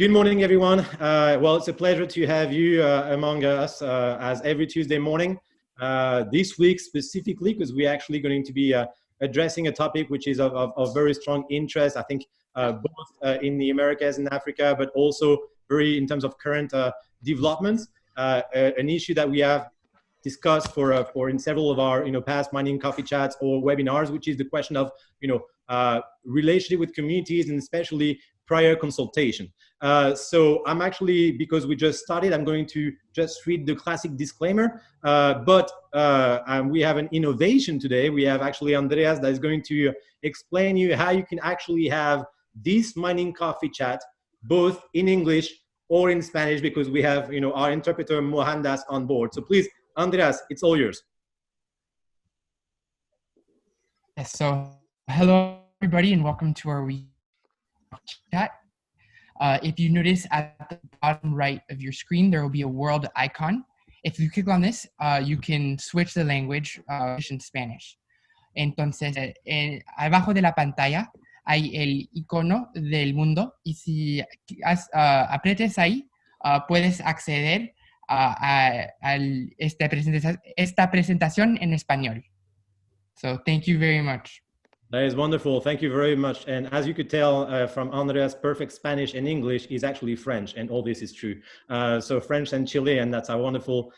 Good morning, everyone. Well, it's a pleasure to have you among us as every Tuesday morning. This week specifically, because we're actually going to be addressing a topic which is of very strong interest, I think, both in the Americas and Africa, but also very in terms of current developments. An issue that we have discussed for in several of our past mining coffee chats or webinars, which is the question of relationship with communities and especially prior consultation. So I'm actually, because we just started, I'm going to just read the classic disclaimer, but we have an innovation today. We have actually Andreas that is going to explain you how you can actually have this mining coffee chat both in English or in Spanish, because we have our interpreter Mohandas on board. So please, Andreas, it's all yours. Yes, so hello everybody and welcome to our week chat. If you notice at the bottom right of your screen, there will be a world icon. If you click on this, you can switch the language in Spanish. Entonces, abajo de la pantalla hay el icono del mundo y si aprietes ahí, puedes acceder a esta presentación en español. So, thank you very much. That is wonderful. Thank you very much. And as you could tell from Andreas' perfect Spanish and English is actually French, and all this is true. So French and Chilean, that's our wonderful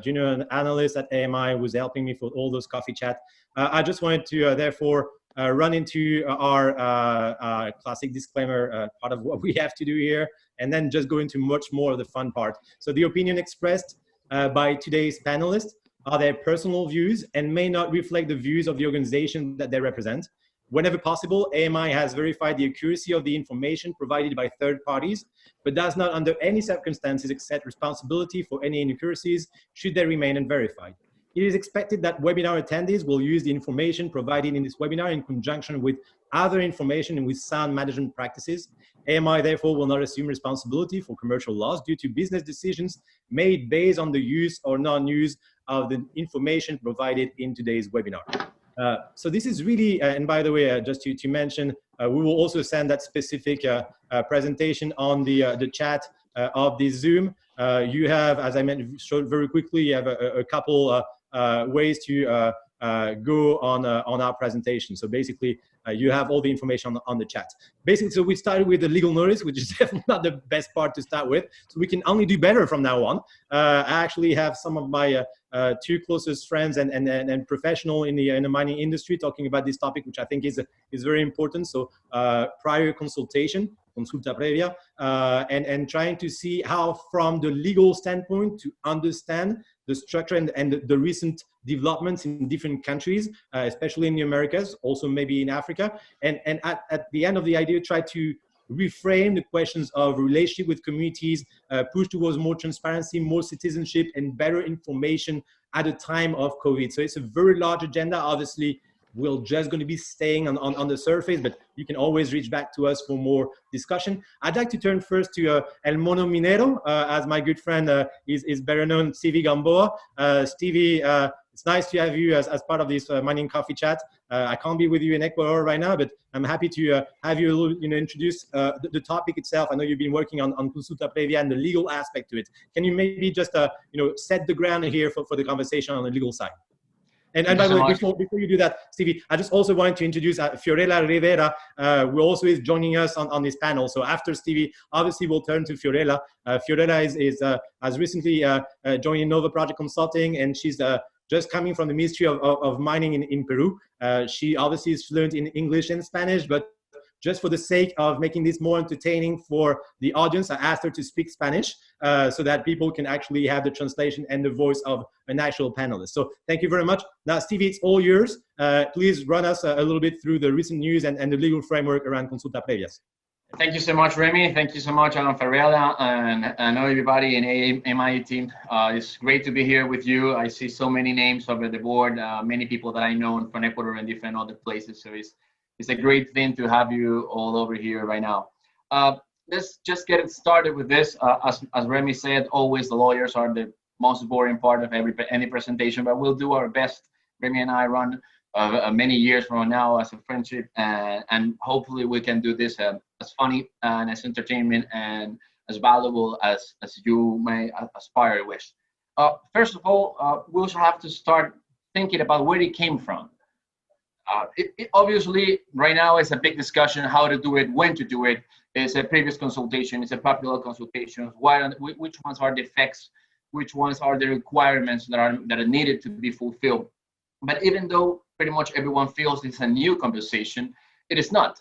junior analyst at AMI who's helping me for all those coffee chat. I just wanted to therefore run into our classic disclaimer part of what we have to do here, and then just go into much more of the fun part. So the opinion expressed by today's panelists are their personal views and may not reflect the views of the organization that they represent. Whenever possible, AMI has verified the accuracy of the information provided by third parties, but does not under any circumstances accept responsibility for any inaccuracies should they remain unverified. It is expected that webinar attendees will use the information provided in this webinar in conjunction with other information and with sound management practices. AMI therefore will not assume responsibility for commercial loss due to business decisions made based on the use or non-use of the information provided in today's webinar. So this is really, and by the way, just to mention, we will also send that specific presentation on the chat of this Zoom. You have, as I mentioned, showed very quickly, you have a couple ways to go on our presentation. So basically, you have all the information on the chat. Basically, so we started with the legal notice, which is definitely not the best part to start with. So we can only do better from now on. I actually have some of my two closest friends and professional in the mining industry talking about this topic, which I think is very important. So prior consultation, consulta previa, and trying to see how from the legal standpoint to understand the structure and the recent developments in different countries, especially in the Americas, also maybe in Africa. And at the end of the idea, try to reframe the questions of relationship with communities, push towards more transparency, more citizenship, and better information at a time of COVID. So it's a very large agenda. Obviously, we're just going to be staying on the surface, but you can always reach back to us for more discussion. I'd like to turn first to El Mono Minero, as my good friend is better known, Stevie Gamboa. Stevie, it's nice to have you as part of this mining coffee chat. I can't be with you in Ecuador right now, but I'm happy to have you introduce the topic itself. I know you've been working on consulta previa and the legal aspect to it. Can you maybe just set the ground here for the conversation on the legal side? And by the way, before you do that, Stevie, I just also wanted to introduce Fiorella Rivera, who also is joining us on this panel. So after Stevie, obviously we'll turn to Fiorella. Fiorella has recently joined Innova Project Consulting, and she's just coming from the Ministry of Mining in Peru. She obviously is fluent in English and Spanish, but just for the sake of making this more entertaining for the audience, I asked her to speak Spanish so that people can actually have the translation and the voice of an actual panelist. So thank you very much. Now, Stevie, it's all yours. Please run us a little bit through the recent news and the legal framework around consulta previas. Thank you so much, Remy. Thank you so much, Fiorella, and I know everybody in AMI team. It's great to be here with you. I see so many names over the board, many people that I know from Ecuador and different other places. So it's a great thing to have you all over here right now. Let's just get it started with this. As Remy said, always the lawyers are the most boring part of any presentation, but we'll do our best. Remy and I run many years from now as a friendship, and hopefully we can do this as funny and as entertainment and as valuable as you may aspire with. First of all, we also have to start thinking about where it came from. Obviously, right now it's a big discussion how to do it, when to do it. It's a previous consultation, it's a popular consultation. Which ones are the effects? Which ones are the requirements that are needed to be fulfilled? But even though pretty much everyone feels it's a new conversation, it is not.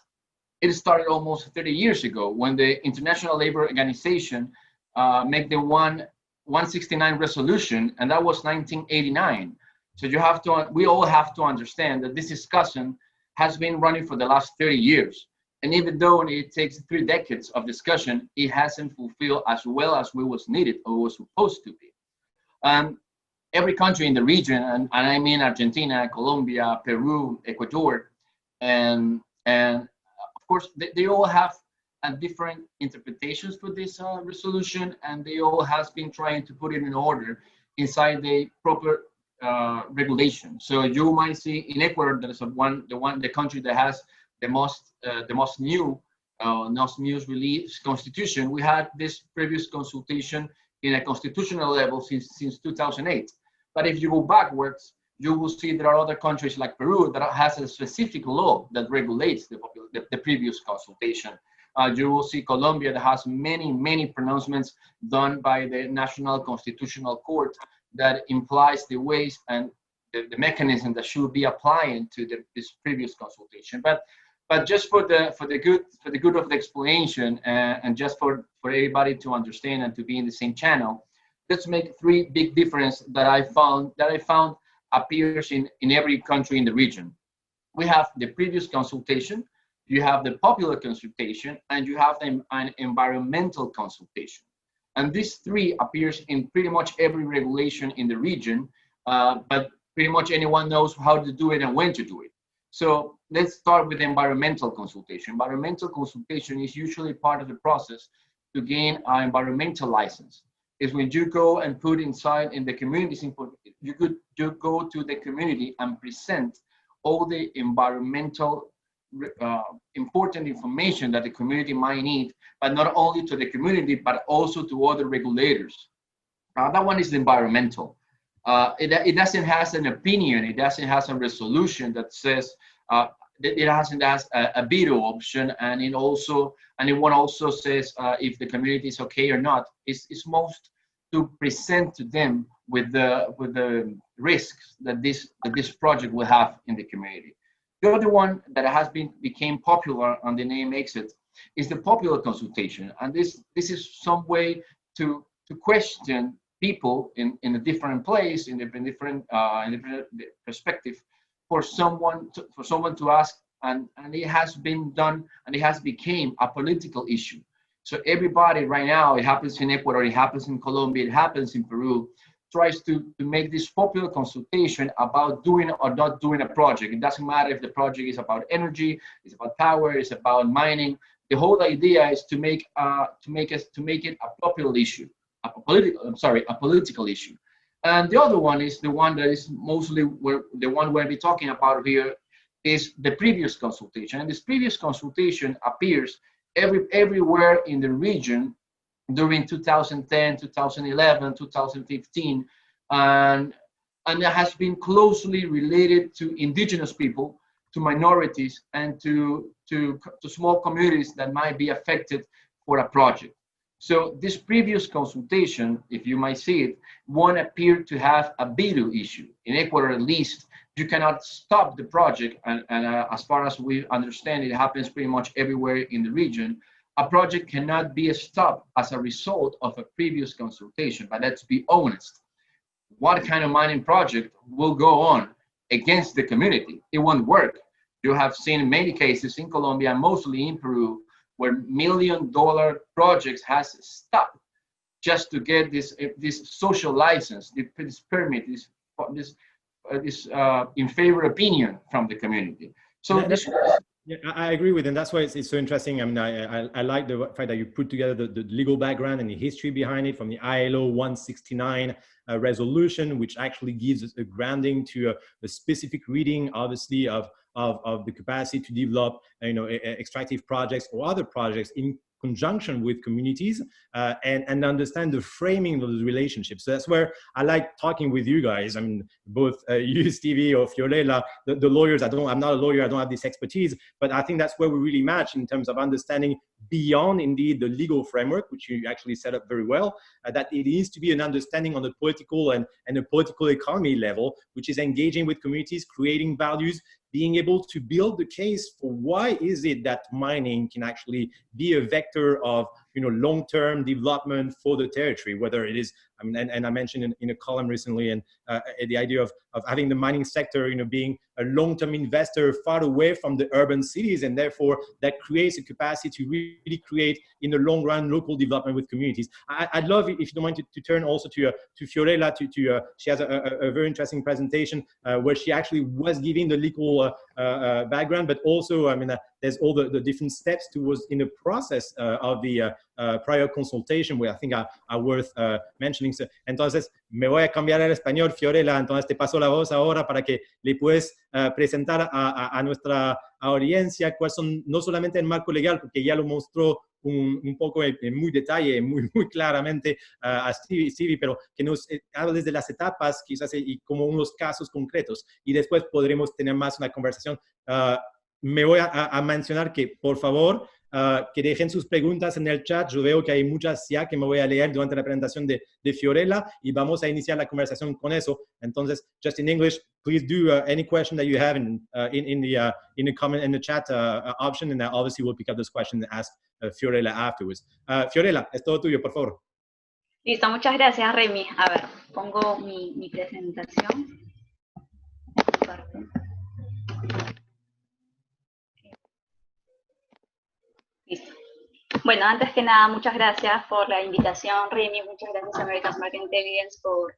It started almost 30 years ago when the International Labor Organization made the 169 resolution, and that was 1989. So we all have to understand that this discussion has been running for the last 30 years. And even though it takes 3 decades of discussion, it hasn't fulfilled as well as we was needed or was supposed to be. Every country in the region, and I mean Argentina, Colombia, Peru, Ecuador, and of course, they all have different interpretations for this resolution, and they all has been trying to put it in order inside the proper regulation. So you might see in Ecuador that is the country that has the most news release constitution. We had this previous consultation in a constitutional level since 2008. But if you go backwards, you will see there are other countries like Peru that has a specific law that regulates the previous consultation. You will see Colombia that has many pronouncements done by the National Constitutional Court that implies the ways and the mechanism that should be applying to this previous consultation. But just for the good of the explanation and just for everybody to understand and to be in the same channel, let's make 3 big differences that I found appears in every country in the region. We have the previous consultation, you have the popular consultation, and you have an environmental consultation. And these 3 appears in pretty much every regulation in the region, but pretty much anyone knows how to do it and when to do it. So let's start with environmental consultation. Environmental consultation is usually part of the process to gain an environmental license. Is when you go and put inside in the communities, you go to the community and present all the environmental important information that the community might need, but not only to the community, but also to other regulators. That one is the environmental. It doesn't have an opinion, it doesn't have a resolution that says, it hasn't a veto option, and it one also says if the community is okay or not. It's most to present to them with the risks that this project will have in the community. The other one that became popular, and the name makes it, is the popular consultation, and this is some way to question people in a different place, in a different perspective, for someone to ask, and it has been done, and it has become a political issue. So everybody right now, it happens in Ecuador, it happens in Colombia, it happens in Peru, tries to make this popular consultation about doing or not doing a project. It doesn't matter if the project is about energy, it's about power, it's about mining. The whole idea is to make it a popular issue, a political issue. And the other one is the one that is mostly the one we'll be talking about here is the previous consultation. And this previous consultation appears everywhere in the region during 2010, 2011, 2015, and it has been closely related to indigenous people, to minorities, and to small communities that might be affected for a project. So this previous consultation, if you might see it, won't appear to have a veto issue. In Ecuador, at least, you cannot stop the project, and as far as we understand, it happens pretty much everywhere in the region. A project cannot be stopped as a result of a previous consultation, but let's be honest. What kind of mining project will go on against the community? It won't work. You have seen many cases in Colombia, mostly in Peru, where $1 million projects has stopped just to get this social license, this permit, this in favor opinion from the community. So Yeah, I agree with, and that's why it's so interesting. I mean, I like the fact that you put together the legal background and the history behind it, from the ILO 169 resolution, which actually gives us a grounding to a specific reading, obviously, of the capacity to develop, extractive projects or other projects in conjunction with communities, and understand the framing of the relationships. So that's where I like talking with you guys. I mean, both you, Stevie, or Fiorella, the lawyers. I'm not a lawyer, I don't have this expertise, but I think that's where we really match in terms of understanding beyond indeed the legal framework, which you actually set up very well, that it needs to be an understanding on the political and the political economy level, which is engaging with communities, creating values, being able to build the case for why is it that mining can actually be a vector of long-term development for the territory, whether it is, I mean, and I mentioned in a column recently, and the idea of having the mining sector, being a long-term investor far away from the urban cities, and therefore that creates a capacity to really create in the long run local development with communities. I'd love, if you don't mind, to turn also to Fiorella. She has a very interesting presentation where she actually was giving the legal background, but also, I mean, there's all the different steps towards in the process of the prior consultation, where I think are worth mentioning. So, entonces, me voy a cambiar al español, Fiorella, entonces te paso la voz ahora para que le puedes presentar a nuestra audiencia cuáles son, no solamente el marco legal, porque ya lo mostró un poco en muy detalle, muy claramente a Stevie, pero que nos hable desde las etapas, quizás, y como unos casos concretos, y después podremos tener más una conversación. Me voy a mencionar que, por favor, que dejen sus preguntas en el chat. Yo veo que hay muchas ya que me voy a leer durante la presentación de Fiorella, y vamos a iniciar la conversación con eso. Entonces, just in English, please do any question that you have in the comment, in the chat option, and obviously we'll pick up this question and ask Fiorella afterwards. Fiorella, es todo tuyo, por favor. Listo, muchas gracias, Remi. A ver, pongo mi presentación. Listo. Bueno, antes que nada, muchas gracias por la invitación, Remi. Muchas gracias a American Market Intelligence por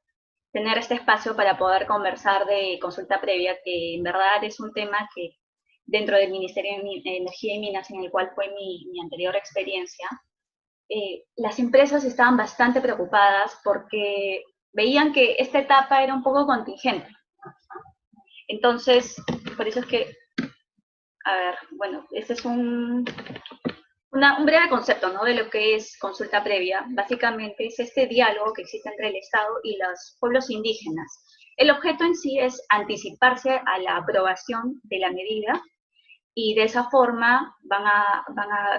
tener este espacio para poder conversar de consulta previa, que en verdad es un tema que dentro del Ministerio de Energía y Minas, en el cual fue mi anterior experiencia, las empresas estaban bastante preocupadas porque veían que esta etapa era un poco contingente. Entonces, por eso es que, a ver, bueno, este es un breve concepto, ¿no?, de lo que es consulta previa. Básicamente es este diálogo que existe entre el Estado y los pueblos indígenas. El objeto en sí es anticiparse a la aprobación de la medida, y de esa forma van a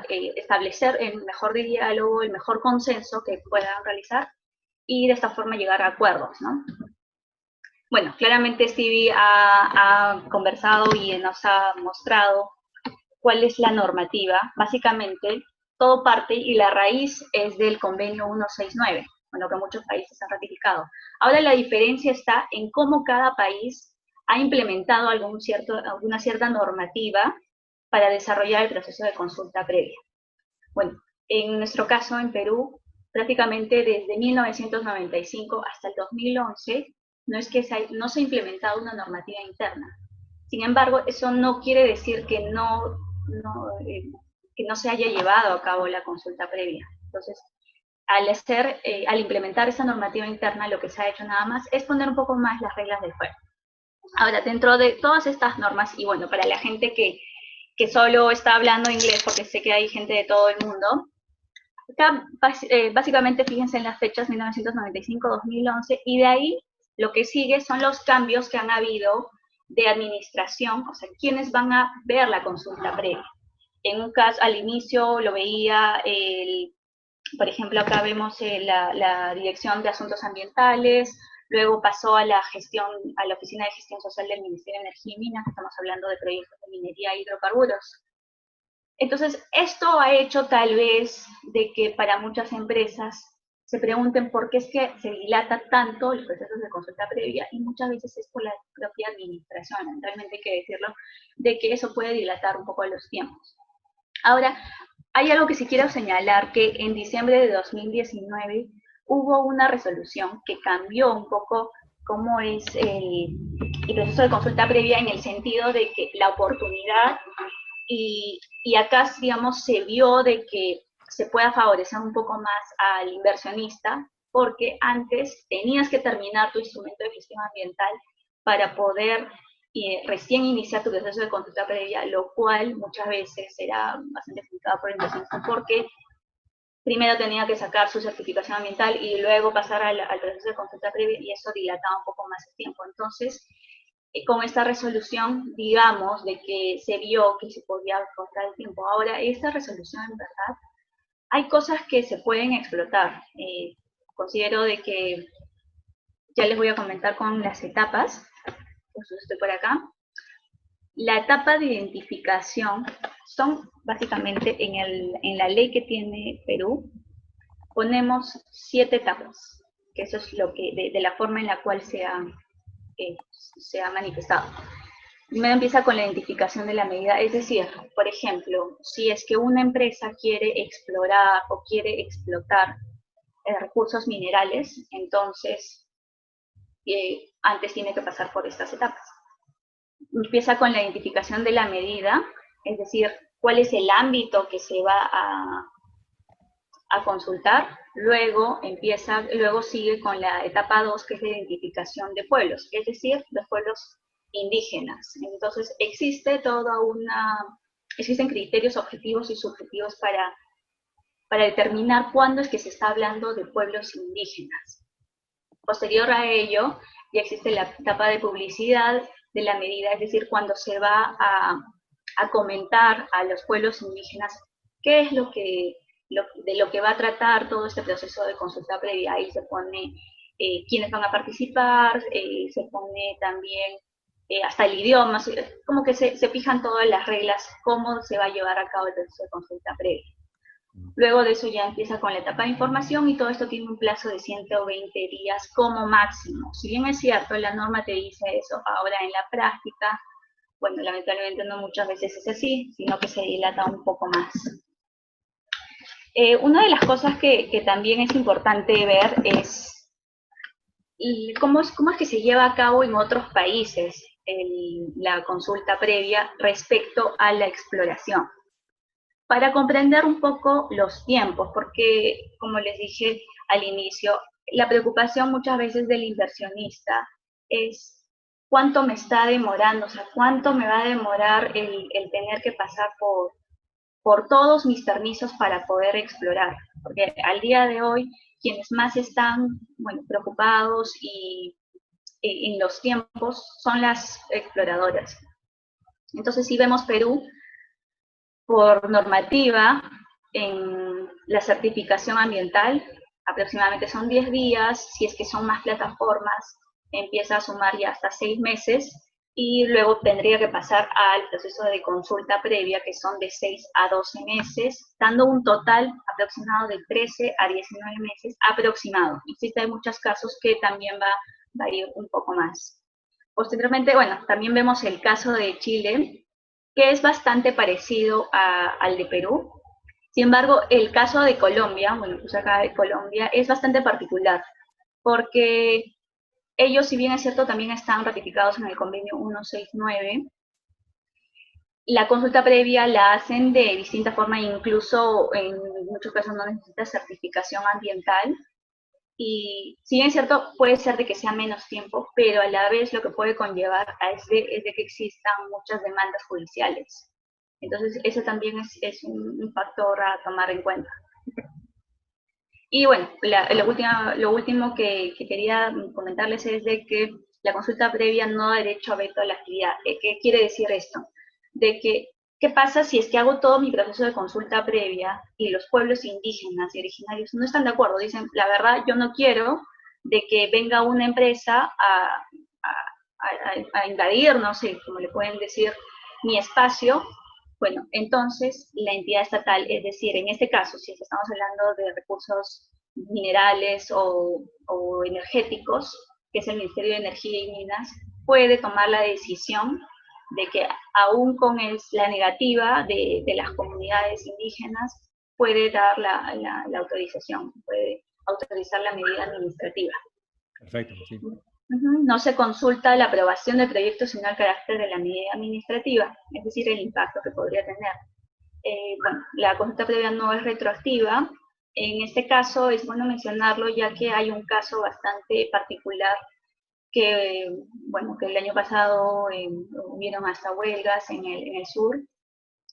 establecer el mejor diálogo, el mejor consenso que puedan realizar, y de esta forma llegar a acuerdos, ¿no? Bueno, claramente Stevie ha conversado y nos ha mostrado cuál es la normativa. Básicamente, todo parte y la raíz es del convenio 169, con lo que muchos países han ratificado. Ahora la diferencia está en cómo cada país ha implementado alguna cierta normativa para desarrollar el proceso de consulta previa. Bueno, en nuestro caso, en Perú, prácticamente desde 1995 hasta el 2011, no es que no se ha implementado una normativa interna. Sin embargo, eso no quiere decir que no se haya llevado a cabo la consulta previa. Entonces, al implementar esa normativa interna, lo que se ha hecho nada más es poner un poco más las reglas del juego. Ahora, dentro de todas estas normas, y bueno, para la gente que solo está hablando inglés, porque sé que hay gente de todo el mundo, acá básicamente fíjense en las fechas 1995-2011, y de ahí lo que sigue son los cambios que han habido de administración, o sea, quiénes van a ver la consulta previa. En un caso, al inicio lo veía, por ejemplo, acá vemos la Dirección de Asuntos Ambientales, luego pasó a la Oficina de Gestión Social del Ministerio de Energía y Minas, estamos hablando de proyectos de minería e hidrocarburos. Entonces, esto ha hecho tal vez de que para muchas empresas se pregunten por qué es que se dilata tanto los procesos de consulta previa, y muchas veces es por la propia administración, realmente hay que decirlo, de que eso puede dilatar un poco los tiempos. Ahora, hay algo que sí quiero señalar, que en diciembre de 2019 hubo una resolución que cambió un poco cómo es el proceso de consulta previa, en el sentido de que la oportunidad y acá, digamos, se vio de que se pueda favorecer un poco más al inversionista, porque antes tenías que terminar tu instrumento de gestión ambiental para poder recién iniciar tu proceso de consulta previa, lo cual muchas veces era bastante complicado por el inversionista, porque primero tenía que sacar su certificación ambiental y luego pasar al proceso de consulta previa, y eso dilataba un poco más el tiempo. Entonces, con esta resolución, digamos, de que se vio que se podía cortar el tiempo. Ahora, esta resolución, en verdad, hay cosas que se pueden explotar. Considero de que, ya les voy a comentar con las etapas, pues estoy por acá. La etapa de identificación son básicamente en la ley que tiene Perú, ponemos 7 etapas, que eso es lo que, de la forma en la cual se ha manifestado. Primero empieza con la identificación de la medida, es decir, por ejemplo, si es que una empresa quiere explorar o quiere explotar recursos minerales, entonces antes tiene que pasar por estas etapas. Empieza con la identificación de la medida, es decir, cuál es el ámbito que se va a consultar. Luego sigue con la etapa 2, que es la identificación de pueblos, es decir, los pueblos indígenas. Entonces, existen criterios objetivos y subjetivos para determinar cuándo es que se está hablando de pueblos indígenas. Posterior a ello, ya existe la etapa de publicidad de la medida, es decir, cuando se va a comentar a los pueblos indígenas qué es de lo que va a tratar todo este proceso de consulta previa. Ahí se pone quiénes van a participar, se pone también hasta el idioma, como que se fijan todas las reglas, cómo se va a llevar a cabo el proceso de consulta previa. Luego de eso ya empieza con la etapa de información, y todo esto tiene un plazo de 120 días como máximo. Si bien es cierto, la norma te dice eso, ahora en la práctica, bueno, lamentablemente no muchas veces es así, sino que se dilata un poco más. Una de las cosas que también es importante ver es cómo es que se lleva a cabo en otros países la consulta previa respecto a la exploración, para comprender un poco los tiempos, porque, como les dije al inicio, la preocupación muchas veces del inversionista es cuánto me está demorando, o sea, cuánto me va a demorar el tener que pasar por todos mis permisos para poder explorar, porque al día de hoy quienes más están, bueno, preocupados en los tiempos son las exploradoras. Entonces, si vemos Perú, por normativa, en la certificación ambiental, aproximadamente son 10 días, si es que son más plataformas, empieza a sumar ya hasta 6 meses, y luego tendría que pasar al proceso de consulta previa, que son de 6 a 12 meses, dando un total aproximado de 13 a 19 meses aproximado. Existen muchos casos que también va a ir un poco más. Posteriormente, bueno, también vemos el caso de Chile, que es bastante parecido al de Perú. Sin embargo, el caso de Colombia, bueno, pues acá de Colombia, es bastante particular, porque ellos, si bien es cierto, también están ratificados en el convenio 169, la consulta previa la hacen de distinta forma, incluso en muchos casos no necesita certificación ambiental, y si bien es cierto, puede ser de que sea menos tiempo, pero a la vez lo que puede conllevar es de que existan muchas demandas judiciales. Entonces, eso también es un factor a tomar en cuenta. Y bueno, lo último que quería comentarles es de que la consulta previa no da derecho a veto a la actividad. ¿Qué quiere decir esto? De que, ¿qué pasa si es que hago todo mi proceso de consulta previa y los pueblos indígenas y originarios no están de acuerdo? Dicen, la verdad, yo no quiero de que venga una empresa a invadir, no sé, como le pueden decir, mi espacio. Bueno, entonces la entidad estatal, es decir, en este caso, si estamos hablando de recursos minerales o energéticos, que es el Ministerio de Energía y Minas, puede tomar la decisión de que aún con la negativa de las comunidades indígenas, puede dar la autorización, puede autorizar la medida administrativa. Perfecto, sí. No se consulta la aprobación del proyecto, sino el carácter de la medida administrativa, es decir, el impacto que podría tener. Bueno, la consulta previa no es retroactiva. En este caso es bueno mencionarlo, ya que hay un caso bastante particular que, bueno, que el año pasado hubieron hasta huelgas en el sur,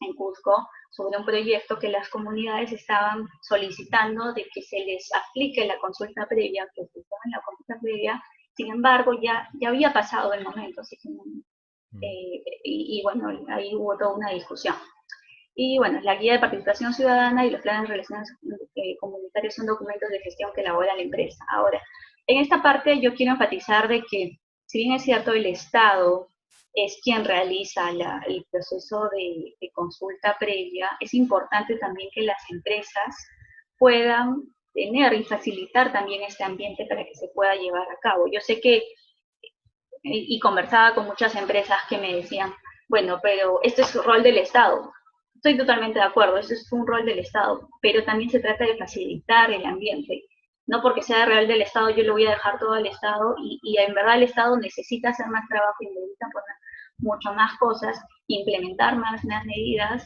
en Cusco, sobre un proyecto que las comunidades estaban solicitando de que se les aplique la consulta previa, que se en la consulta previa. Sin embargo, ya había pasado el momento, así que, y bueno, ahí hubo toda una discusión. Y bueno, la guía de participación ciudadana y los planes de relaciones comunitarias son documentos de gestión que elabora la empresa. Ahora, en esta parte yo quiero enfatizar de que, si bien es cierto, el Estado es quien realiza el proceso de consulta previa, es importante también que las empresas puedan tener y facilitar también este ambiente para que se pueda llevar a cabo. Yo sé que, y conversaba con muchas empresas que me decían, bueno, pero este es el rol del Estado. Estoy totalmente de acuerdo, eso es un rol del Estado, pero también se trata de facilitar el ambiente. No porque sea real del Estado, yo lo voy a dejar todo al Estado, y en verdad el Estado necesita hacer más trabajo y necesita poner mucho más cosas, implementar más medidas.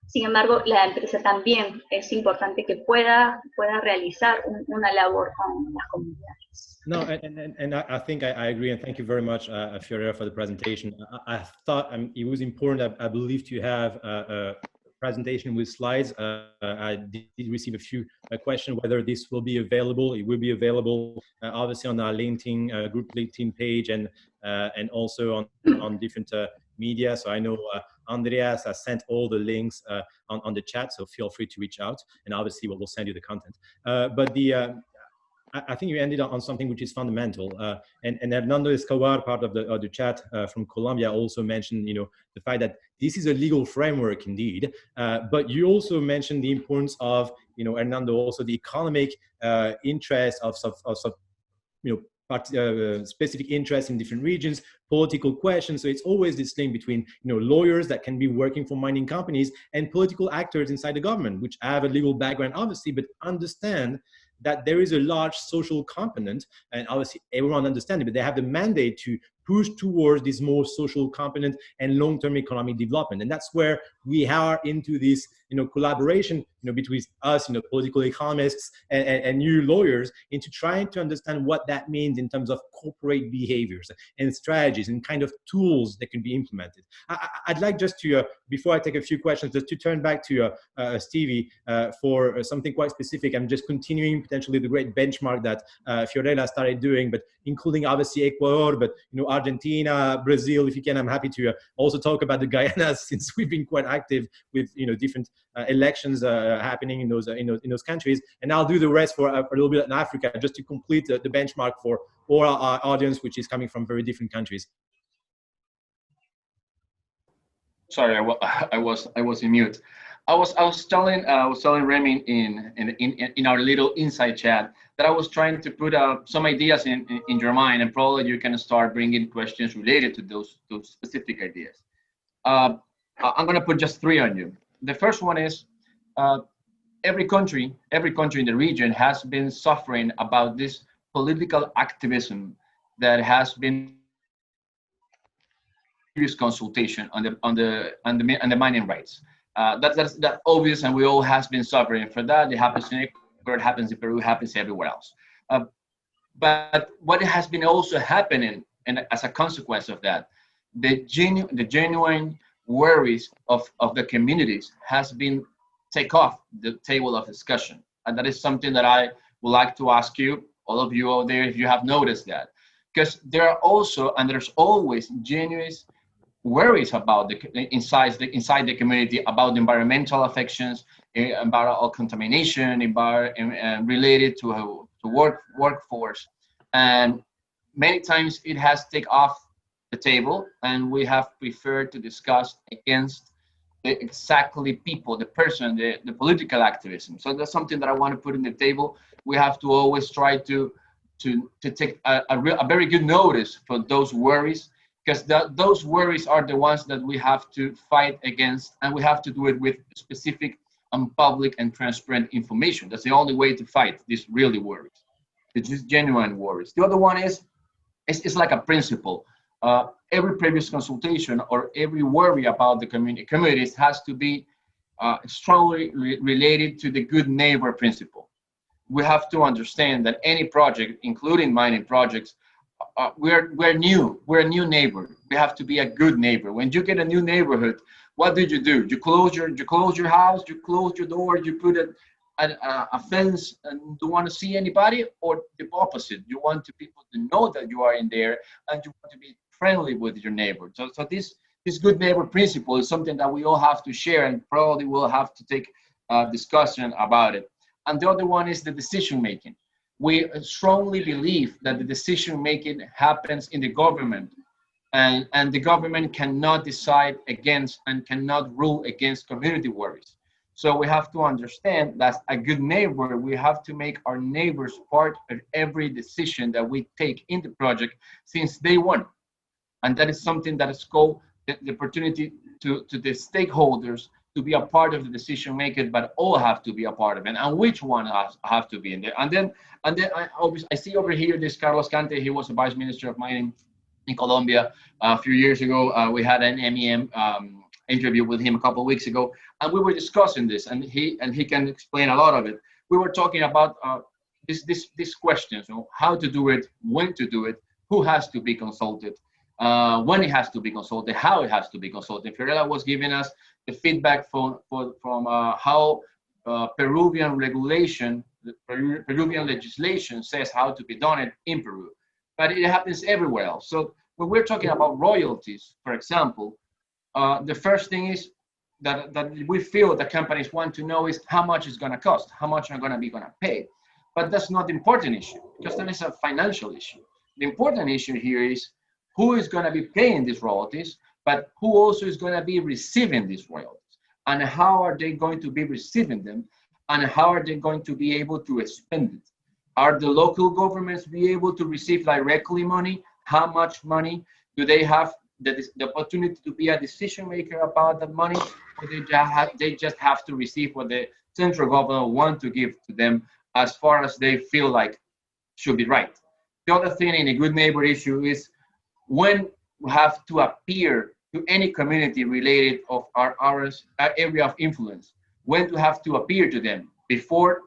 Sin embargo, la empresa también es importante que pueda realizar una labor con las comunidades. No, and I think I agree, and thank you very much, Fiorella, for the presentation. I thought it was important, I believe, to have a presentation with slides. I did receive a few questions whether this will be available. It will be available, obviously, on our LinkedIn group LinkedIn page, and also on different media. So I know Andreas has sent all the links on the chat, so feel free to reach out, and obviously we'll send you the content. But I think you ended on something which is fundamental, and Hernando Escobar, part of the chat from Colombia, also mentioned, the fact that this is a legal framework indeed, but you also mentioned the importance of, Hernando, also the economic interest of specific interests in different regions, political questions. So it's always this link between, lawyers that can be working for mining companies and political actors inside the government, which have a legal background, obviously, but understand that there is a large social component, and obviously everyone understands it, but they have the mandate to push towards this more social component and long-term economic development. And that's where we are into this, collaboration, between us, political economists and you lawyers, into trying to understand what that means in terms of corporate behaviors and strategies and kind of tools that can be implemented. I'd like just to, before I take a few questions, just to turn back to Stevie for something quite specific. I'm just continuing potentially the great benchmark that Fiorella started doing, but including obviously Ecuador, but Argentina, Brazil, if you can. I'm happy to also talk about the Guyana, since we've been quite active with different elections happening in those countries. And I'll do the rest for a little bit in Africa, just to complete the benchmark for all our audience, which is coming from very different countries. Sorry, I was in mute. I was telling Remi in our little inside chat that I was trying to put some ideas in your mind, and probably you can start bringing questions related to those specific ideas. I'm going to put just 3 on you. The first one is every country in the region has been suffering about this political activism that has been previous consultation on the mining rights. That's obvious, and we all has been suffering for that. It happens in Ecuador, it happens in Peru, it happens everywhere else. But what has been also happening, and as a consequence of that, the genuine worries of the communities has been take off the table of discussion. And that is something that I would like to ask you, all of you out there, if you have noticed that. Because there are also, and there's always genuine worries about inside the community about the environmental affections, environmental contamination, related to workforce. And many times it has taken off the table, and we have preferred to discuss against exactly people, the person, the political activism. So that's something that I want to put in the table. We have to always try to take a very good notice for those worries, because those worries are the ones that we have to fight against, and we have to do it with specific and public and transparent information. That's the only way to fight these really worries. It's just genuine worries. The other one is it's like a principle. Every previous consultation or every worry about the communities has to be strongly related to the good neighbor principle. We have to understand that any project, including mining projects, we're a new neighbor. We have to be a good neighbor. When you get a new neighborhood, what do? You close your house, you close your door, you put a fence and don't want to see anybody, or the opposite. You want people to know that you are in there and you want to be friendly with your neighbor. So this good neighbor principle is something that we all have to share, and probably we'll have to take a discussion about it. And the other one is the decision making. We strongly believe that the decision making happens in the government, and the government cannot decide against and cannot rule against community worries. So we have to understand that a good neighbor, we have to make our neighbors part of every decision that we take in the project since day one. And that is something that is called the opportunity to the stakeholders to be a part of the decision making, but all have to be a part of it. And which one have to be in there? And then I see over here this Carlos Cante. He was a vice minister of mining in Colombia a few years ago. We had an MEM interview with him a couple of weeks ago, and we were discussing this, and he can explain a lot of it. We were talking about these questions, you know, how to do it, when to do it, who has to be consulted, when it has to be consulted, how it has to be consulted. Fiorella was giving us the feedback from how Peruvian regulation, Peruvian legislation says how to be done in Peru, but it happens everywhere else. So when we're talking about royalties, for example, the first thing is that we feel that companies want to know is how much it's going to cost, how much I'm going to pay. But that's not the important issue, because that is a financial issue. The important issue here is who is going to be paying these royalties, but who also is going to be receiving these royalties, and how are they going to be receiving them, and how are they going to be able to spend it? Are the local governments be able to receive directly money? How much money do they have? The opportunity to be a decision maker about that money, or they just have to receive what the central government want to give to them as far as they feel like should be right. The other thing in a good neighbor issue is when we have to appear to any community related of our area of influence, when to have to appear to them before,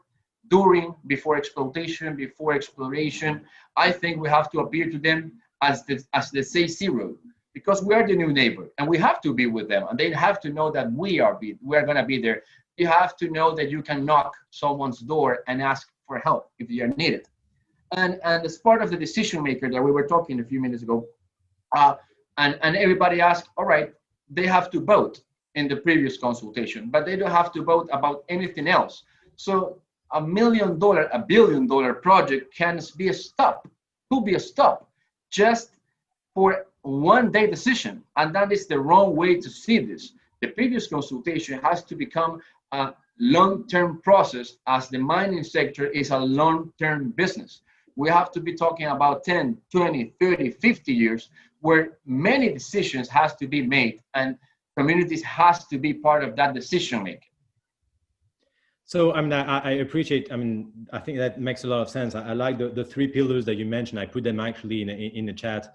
during, before exploitation, before exploration. I think we have to appear to them as the say zero, because we are the new neighbor and we have to be with them, and they have to know that we are going to be there. You have to know that you can knock someone's door and ask for help if you are needed. And as part of the decision maker that we were talking a few minutes ago, and everybody asked, all right, they have to vote in the previous consultation, but they don't have to vote about anything else. So $1 million, $1 billion project can be a stop, could be a stop just for one day decision. And that is the wrong way to see this. The previous consultation has to become a long-term process, as the mining sector is a long-term business. We have to be talking about 10, 20, 30, 50 years, where many decisions has to be made, and communities has to be part of that decision making. So, I mean, I appreciate, I mean, I think that makes a lot of sense. I like the three pillars that you mentioned. I put them actually in the chat.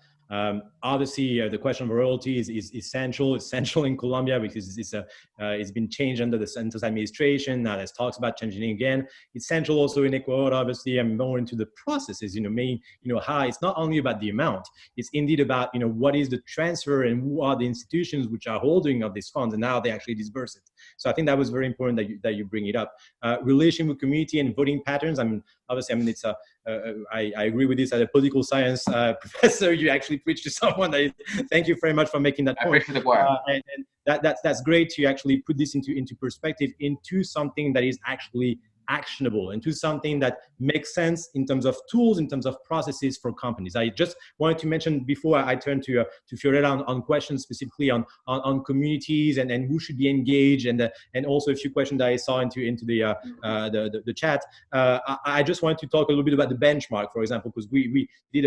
Obviously, the question of royalty is essential. It's essential in Colombia because it's been changed under the Santos administration. Now there's talks about changing it again. It's essential also in Ecuador. Obviously, I'm more into the processes. How it's not only about the amount. It's indeed about what is the transfer and who are the institutions which are holding of these funds and how they actually disperse it. So I think that was very important that you bring it up. Relation with community and voting patterns. I mean, obviously, it's I agree with this. As a political science professor, you actually preach to someone that is, thank you very much for making that point. And that's great to actually put this into perspective, into something that is actually actionable, into something that makes sense in terms of tools, in terms of processes for companies. I just wanted to mention before I turn to Fiorella on questions specifically on communities and who should be engaged, and also a few questions that I saw into the chat. I just wanted to talk a little bit about the benchmark, for example, because we did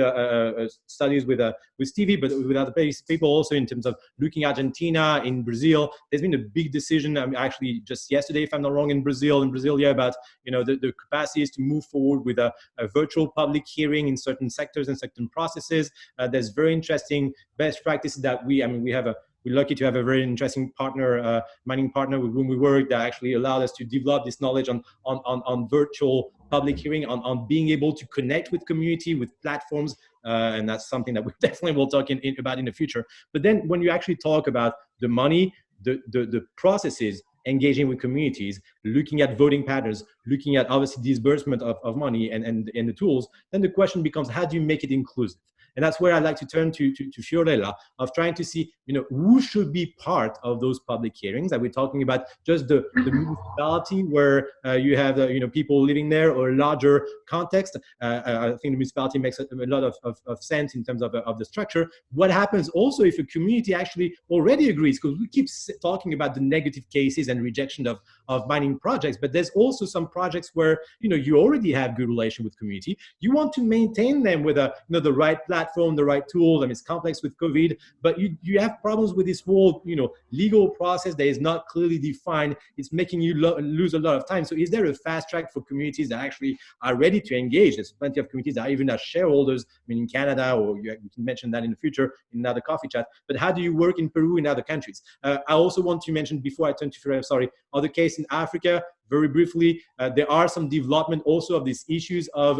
studies with Stevie, but with other people also, in terms of looking at Argentina, in Brazil. There's been a big decision, actually just yesterday, if I'm not wrong, in Brazil, about the capacities to move forward with a virtual public hearing in certain sectors and certain processes. There's very interesting best practices that we're lucky to have a very interesting partner, mining partner with whom we work, that actually allowed us to develop this knowledge on virtual public hearing, on being able to connect with community, with platforms, and that's something that we definitely will talk about in the future. But then when you actually talk about the money, the processes, engaging with communities, looking at voting patterns, looking at obviously disbursement of money and the tools, then the question becomes, how do you make it inclusive? And that's where I'd like to turn to Fiorella, of trying to see, who should be part of those public hearings. Are we talking about just the municipality where you have people living there, or a larger context? I think the municipality makes a lot of sense in terms of the structure. What happens also if a community actually already agrees? Because we keep talking about the negative cases and rejection of mining projects, but there's also some projects where you already have good relation with community. You want to maintain them with the right platform, the right tools. I mean, it's complex with COVID, but you have problems with this whole legal process that is not clearly defined. It's making you lose a lot of time. So is there a fast track for communities that actually are ready to engage? There's plenty of communities that even are shareholders, I mean, in Canada, or we can mention that in the future in another coffee chat. But how do you work in Peru, in other countries? I also want to mention, before I turn to Fiorella, sorry, other case in Africa, very briefly, there are some development also of these issues of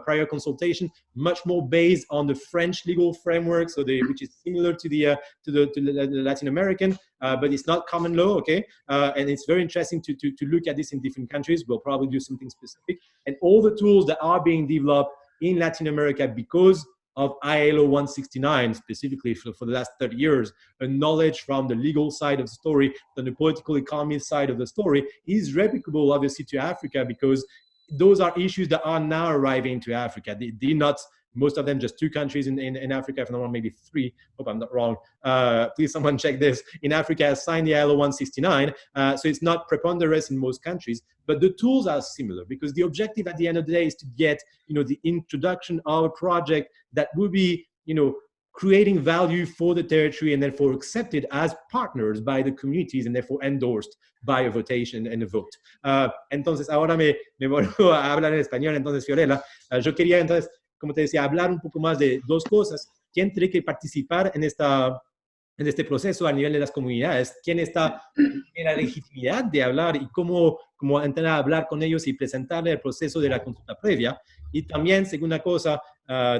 prior consultation, much more based on the French legal framework, which is similar to the Latin American, but it's not common law, okay? And it's very interesting to look at this in different countries. We'll probably do something specific. And all the tools that are being developed in Latin America because of ILO 169, specifically for the last 30 years, a knowledge from the legal side of the story, from the political economy side of the story, is replicable, obviously, to Africa, because those are issues that are now arriving to Africa. They're not, most of them, just 2 countries in Africa, if not wrong, maybe 3. Hope I'm not wrong. Please, someone check this. In Africa, has signed the ILO 169, so it's not preponderance in most countries, but the tools are similar, because the objective at the end of the day is to get, the introduction of a project that will be, creating value for the territory and therefore accepted as partners by the communities and therefore endorsed by a votation and a vote. Entonces, ahora me vuelvo a hablar en español. Entonces, Fiorella, yo quería entonces, como te decía, hablar un poco más de 2 cosas. ¿Quién tiene que participar en este proceso a nivel de las comunidades? ¿Quién está en la legitimidad de hablar y cómo entrar a hablar con ellos y presentarle el proceso de la consulta previa? Y también, segunda cosa,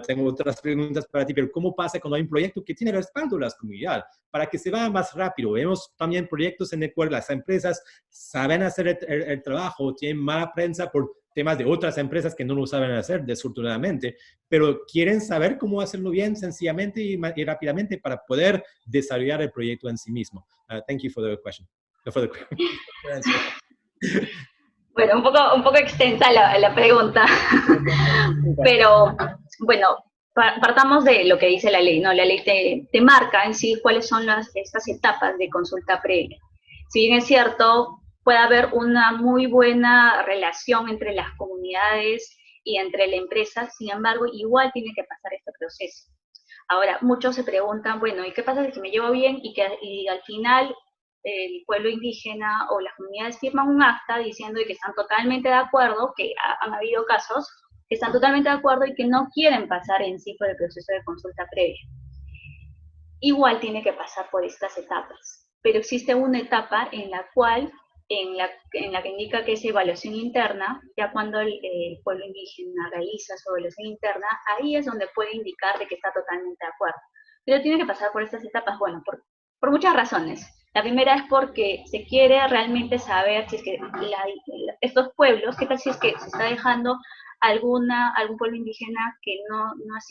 tengo otras preguntas para ti, pero ¿cómo pasa cuando hay un proyecto que tiene respaldo de las comunidades? Para que se vaya más rápido. Vemos también proyectos en el cual las empresas saben hacer el trabajo, tienen mala prensa por temas de otras empresas que no lo saben hacer, desafortunadamente, pero quieren saber cómo hacerlo bien, sencillamente y rápidamente, para poder desarrollar el proyecto en sí mismo. Thank you for the question. Bueno, un poco extensa la pregunta, pero bueno, partamos de lo que dice la ley, ¿no? La ley te marca en sí cuáles son estas etapas de consulta previa. Si bien es cierto, puede haber una muy buena relación entre las comunidades y entre la empresa, sin embargo, igual tiene que pasar este proceso. Ahora, muchos se preguntan, bueno, ¿y qué pasa si me llevo bien y al final el pueblo indígena o las comunidades firman un acta diciendo que están totalmente de acuerdo, que han habido casos que están totalmente de acuerdo y que no quieren pasar en sí por el proceso de consulta previa? Igual tiene que pasar por estas etapas, pero existe una etapa en la cual, en la que indica que es evaluación interna. Ya cuando el pueblo indígena realiza su evaluación interna, ahí es donde puede indicar de que está totalmente de acuerdo. Pero tiene que pasar por estas etapas, bueno, por muchas razones. La primera es porque se quiere realmente saber si es que estos pueblos, qué tal si es que se está dejando algún pueblo indígena que no ha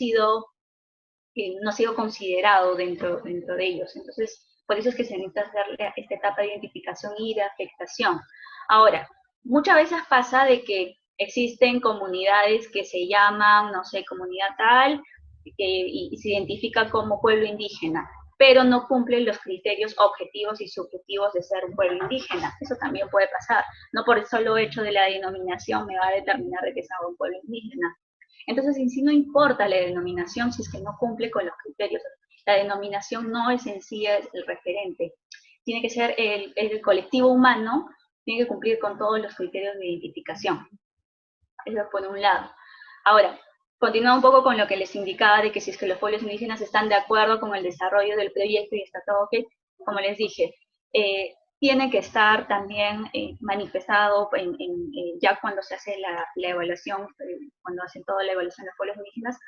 sido considerado dentro de ellos. Entonces, por eso es que se necesita hacer esta etapa de identificación y de afectación. Ahora, muchas veces pasa de que existen comunidades que se llaman, no sé, comunidad tal, y se identifica como pueblo indígena, pero no cumplen los criterios objetivos y subjetivos de ser un pueblo indígena. Eso también puede pasar. No por el solo hecho de la denominación me va a determinar de que sea un pueblo indígena. Entonces, en sí no importa la denominación si es que no cumple con los criterios. La denominación no es en sí el referente. Tiene que ser el colectivo humano tiene que cumplir con todos los criterios de identificación. Eso por un lado. Ahora, continúa un poco con lo que les indicaba de que si es que los pueblos indígenas están de acuerdo con el desarrollo del proyecto y está todo ok, como les dije, tiene que estar también manifestado ya cuando se hace la evaluación, cuando hacen toda la evaluación de los pueblos indígenas,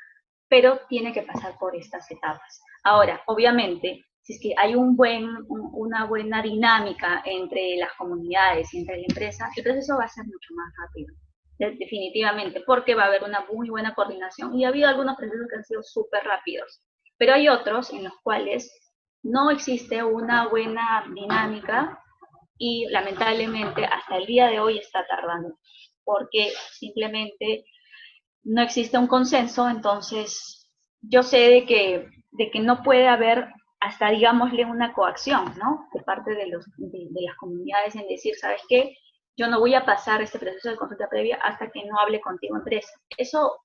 pero tiene que pasar por estas etapas. Ahora, obviamente, si es que hay una buena dinámica entre las comunidades y entre la empresa, el proceso va a ser mucho más rápido, definitivamente, porque va a haber una muy buena coordinación, y ha habido algunos procesos que han sido súper rápidos, pero hay otros en los cuales no existe una buena dinámica y lamentablemente hasta el día de hoy está tardando, porque simplemente no existe un consenso. Entonces yo sé de que no puede haber hasta, digámosle, una coacción, ¿no?, de parte de las comunidades en decir, ¿sabes qué? Yo no voy a pasar este proceso de consulta previa hasta que no hable contigo, empresa. Eso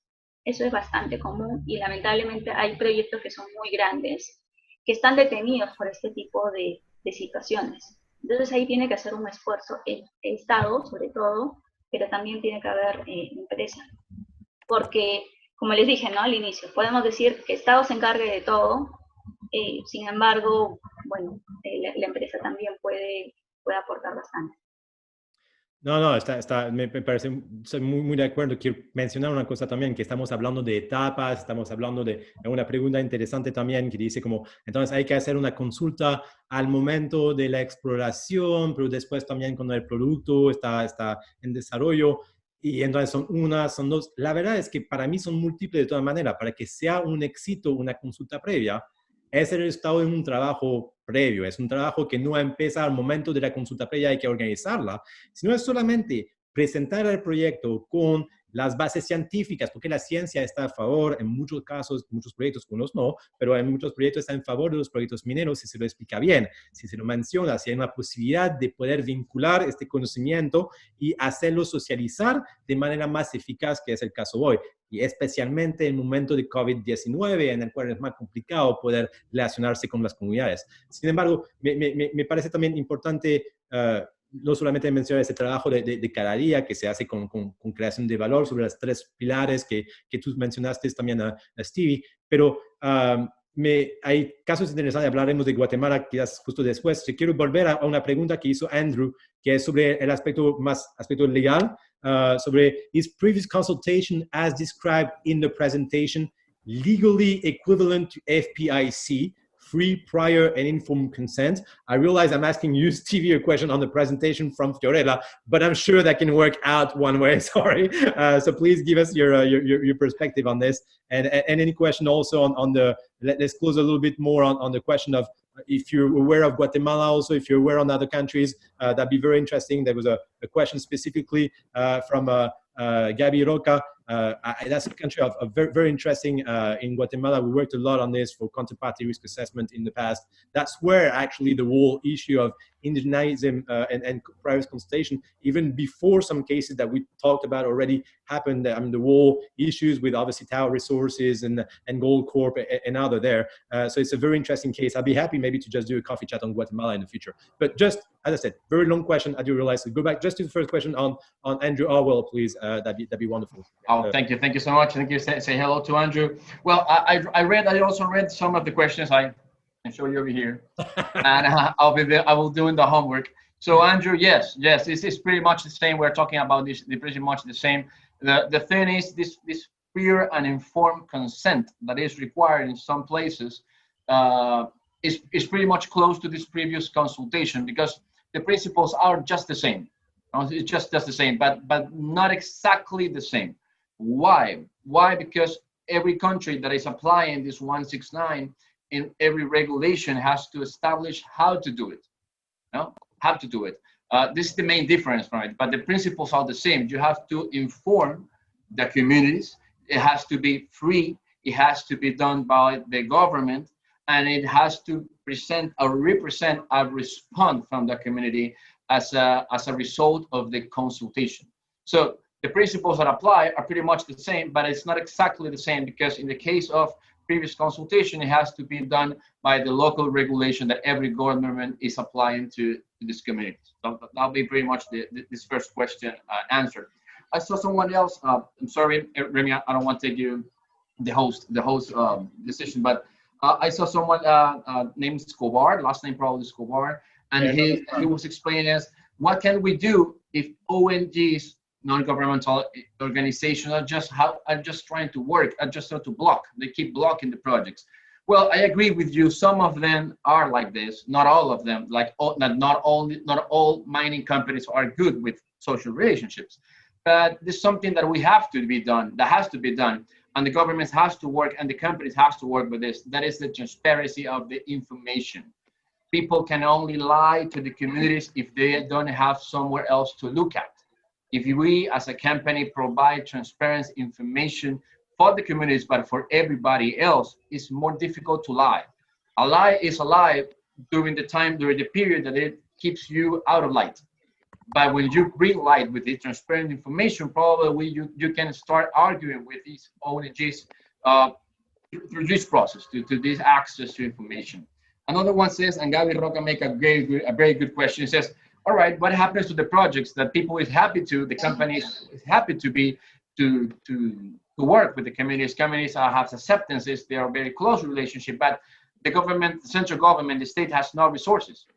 es bastante común, y lamentablemente hay proyectos que son muy grandes que están detenidos por este tipo de situaciones. Entonces ahí tiene que hacer un esfuerzo el Estado, sobre todo, pero también tiene que haber empresa. Porque, como les dije, ¿no?, al inicio, podemos decir que el Estado se encargue de todo, sin embargo, bueno, la empresa también puede aportar bastante. No, me parece, soy muy de acuerdo. Quiero mencionar una cosa también, que estamos hablando de etapas, estamos hablando de una pregunta interesante también que dice como, entonces hay que hacer una consulta al momento de la exploración, pero después también cuando el producto está en desarrollo, y entonces son dos. La verdad es que para mí son múltiples de todas maneras. Para que sea un éxito una consulta previa, es el resultado de un trabajo previo, es un trabajo que no empieza al momento de la consulta previa, hay que organizarla, sino es solamente presentar el proyecto con las bases científicas, porque la ciencia está a favor en muchos casos, muchos proyectos, unos no, pero en muchos proyectos está en favor de los proyectos mineros si se lo explica bien, si se lo menciona, si hay una posibilidad de poder vincular este conocimiento y hacerlo socializar de manera más eficaz, que es el caso hoy. Y especialmente en el momento de COVID-19, en el cual es más complicado poder relacionarse con las comunidades. Sin embargo, me parece también importante no solamente mencionar ese trabajo de cada día que se hace con creación de valor sobre las tres pilares que tú mencionaste también a Stevie, pero hay casos interesantes. Hablaremos de Guatemala quizás justo después. Quiero volver a una pregunta que hizo Andrew, que es sobre el aspecto legal, sobre is previous consultation as described in the presentation legally equivalent to FPIC, free, prior, and informed consent? I realize I'm asking you, Stevie, a question on the presentation from Fiorella, but I'm sure that can work out one way, sorry. So please give us your perspective on this. And any question also on the, let's close a little bit more on the question of, if you're aware of Guatemala, also if you're aware on other countries, that'd be very interesting. There was a question specifically from Gabi Roca. That's a country of very, very interesting. In Guatemala, we worked a lot on this for counterparty risk assessment in the past. That's where actually the whole issue of indigenism and private consultation, even before some cases that we talked about already happened. I mean, the whole issues with obviously Tower Resources and Gold Corp and other there. So it's a very interesting case. I'll be happy maybe to just do a coffee chat on Guatemala in the future. But just, as I said, very long question. I do realize. So go back just to the first question on Andrew Orwell, please. That'd be wonderful. Oh, thank you so much. Thank you. Say hello to Andrew. Well, I also read some of the questions. I can show you over here, and I will doing the homework. So Andrew, yes, this is pretty much the same. We're talking about this, pretty much the same. The thing is this clear and informed consent that is required in some places is pretty much close to this previous consultation, because the principles are just the same. It's just the same, but not exactly the same. Why? Because every country that is applying this 169 in every regulation has to establish how to do it. How to do it. This is the main difference from it, but the principles are the same. You have to inform the communities. It has to be free. It has to be done by the government, and it has to represent a response from the community as a result of the consultation. So the principles that apply are pretty much the same, but it's not exactly the same, because in the case of previous consultation, it has to be done by the local regulation that every government is applying to this community. So that'll be pretty much this first question answered. I saw someone else. I'm sorry, Remi, I don't want to take you the host decision, but I saw someone named Escobar, last name probably Escobar, and yeah, he was explaining us what can we do if ONGs, non-governmental organizations, are just trying to work, are just trying to block. They keep blocking the projects. Well, I agree with you. Some of them are like this, not all of them. Like not all mining companies are good with social relationships. But there's something that has to be done, and the government has to work, and the companies has to work with this. That is the transparency of the information. People can only lie to the communities if they don't have somewhere else to look at. If we as a company provide transparent information for the communities, but for everybody else, it's more difficult to lie. A lie is a lie during the period that it keeps you out of light. But when you bring light with the transparent information, probably you can start arguing with these ONGs through this process, to this access to information. Another one says, and Gaby Roca make a very good question. He says, all right, what happens to the projects that people is happy to, the companies is happy to be, to work with the communities? Communities have acceptances, they are very close relationship, but the government, the central government, the state has no resources.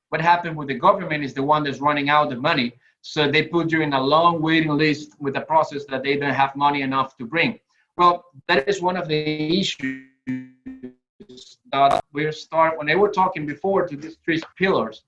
What happened with the government is the one that's running out of money. So they put you in a long waiting list with a process that they don't have money enough to bring. Well, that is one of the issues that when they were talking before to these three pillars.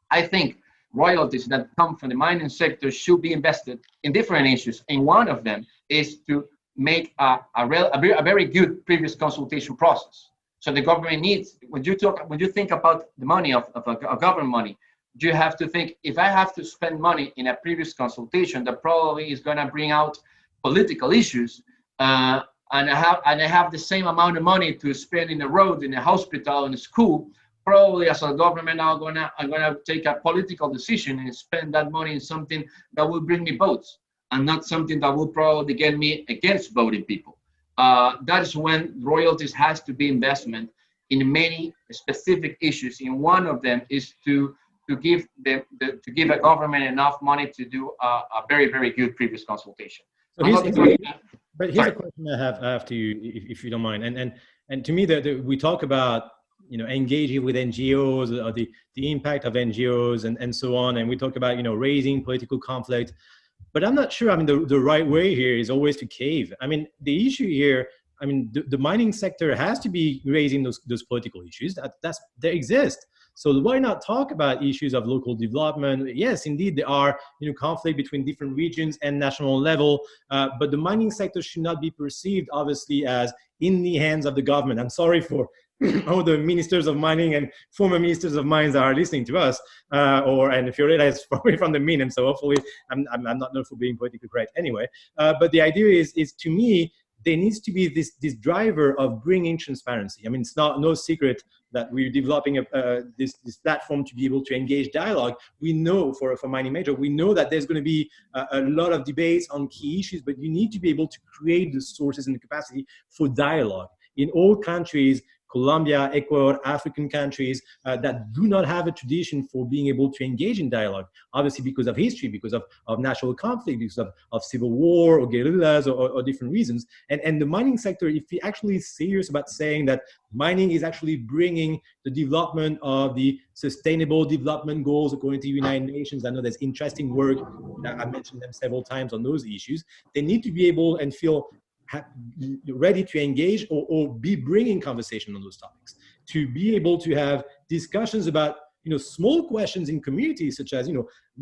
I think royalties that come from the mining sector should be invested in different issues. And one of them is to make a very good previous consultation process. So the government needs, when you think about the money of government money, you have to think, if I have to spend money in a previous consultation that probably is going to bring out political issues, and I have the same amount of money to spend in a road, in a hospital, in a school, probably as a government, I'm gonna take a political decision and spend that money in something that will bring me votes, and not something that will probably get me against voting people. That is when royalties has to be investment in many specific issues. And one of them is to give a government enough money to do a very good previous consultation. So here's a question I have to you, if you don't mind. And to me, we talk about engaging with NGOs, or the impact of NGOs and so on, and we talk about raising political conflict. But I'm not sure, the right way here is always to cave. The issue here, the mining sector has to be raising those political issues. They exist. So why not talk about issues of local development? Yes, indeed, there are conflict between different regions and national level, but the mining sector should not be perceived, obviously, as in the hands of the government. I'm sorry for all the ministers of mining and former ministers of mines that are listening to us, and Fiorella is probably from the Minero, so hopefully I'm not known for being politically correct anyway. But the idea is to me, there needs to be this driver of bringing transparency. It's no secret that we're developing this platform to be able to engage dialogue. We know for mining major, we know that there's going to be a lot of debates on key issues, but you need to be able to create the sources and the capacity for dialogue. In all countries, Colombia, Ecuador, African countries that do not have a tradition for being able to engage in dialogue, obviously because of history, because of national conflict, because of civil war or guerrillas or different reasons. And the mining sector, if we actually is serious about saying that mining is actually bringing the development of the sustainable development goals according to the United Nations, I know there's interesting work, I mentioned them several times on those issues, they need to be able and feel ready to engage or be bringing conversation on those topics, to be able to have discussions about small questions in communities, such as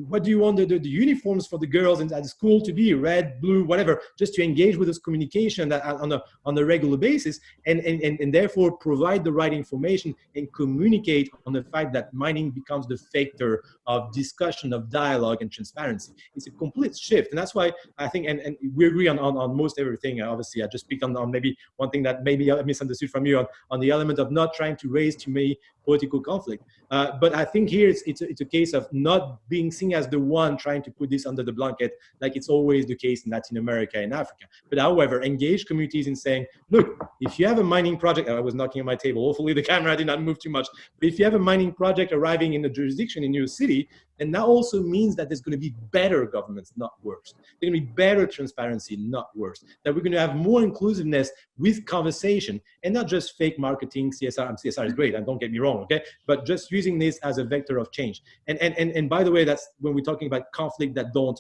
what do you want the uniforms for the girls at the school to be, red, blue, whatever, just to engage with this communication on a regular basis, and therefore provide the right information and communicate on the fact that mining becomes the factor of discussion, of dialogue and transparency. It's a complete shift, and that's why I think, and we agree on most everything. Obviously, I just speak on maybe one thing that maybe I misunderstood from you on the element of not trying to raise too many political conflict. But I think here it's a case of not being seen seen as the one trying to put this under the blanket, like it's always the case in Latin America and Africa. But however, engage communities in saying, look, if you have a mining project, I was knocking on my table, hopefully the camera did not move too much, but if you have a mining project arriving in a jurisdiction in your city, then that also means that there's going to be better governance, not worse. There's going to be better transparency, not worse. That we're going to have more inclusiveness with conversation and not just fake marketing. CSR is great, and don't get me wrong, okay? But just using this as a vector of change. And by the way, that's when we're talking about conflict that don't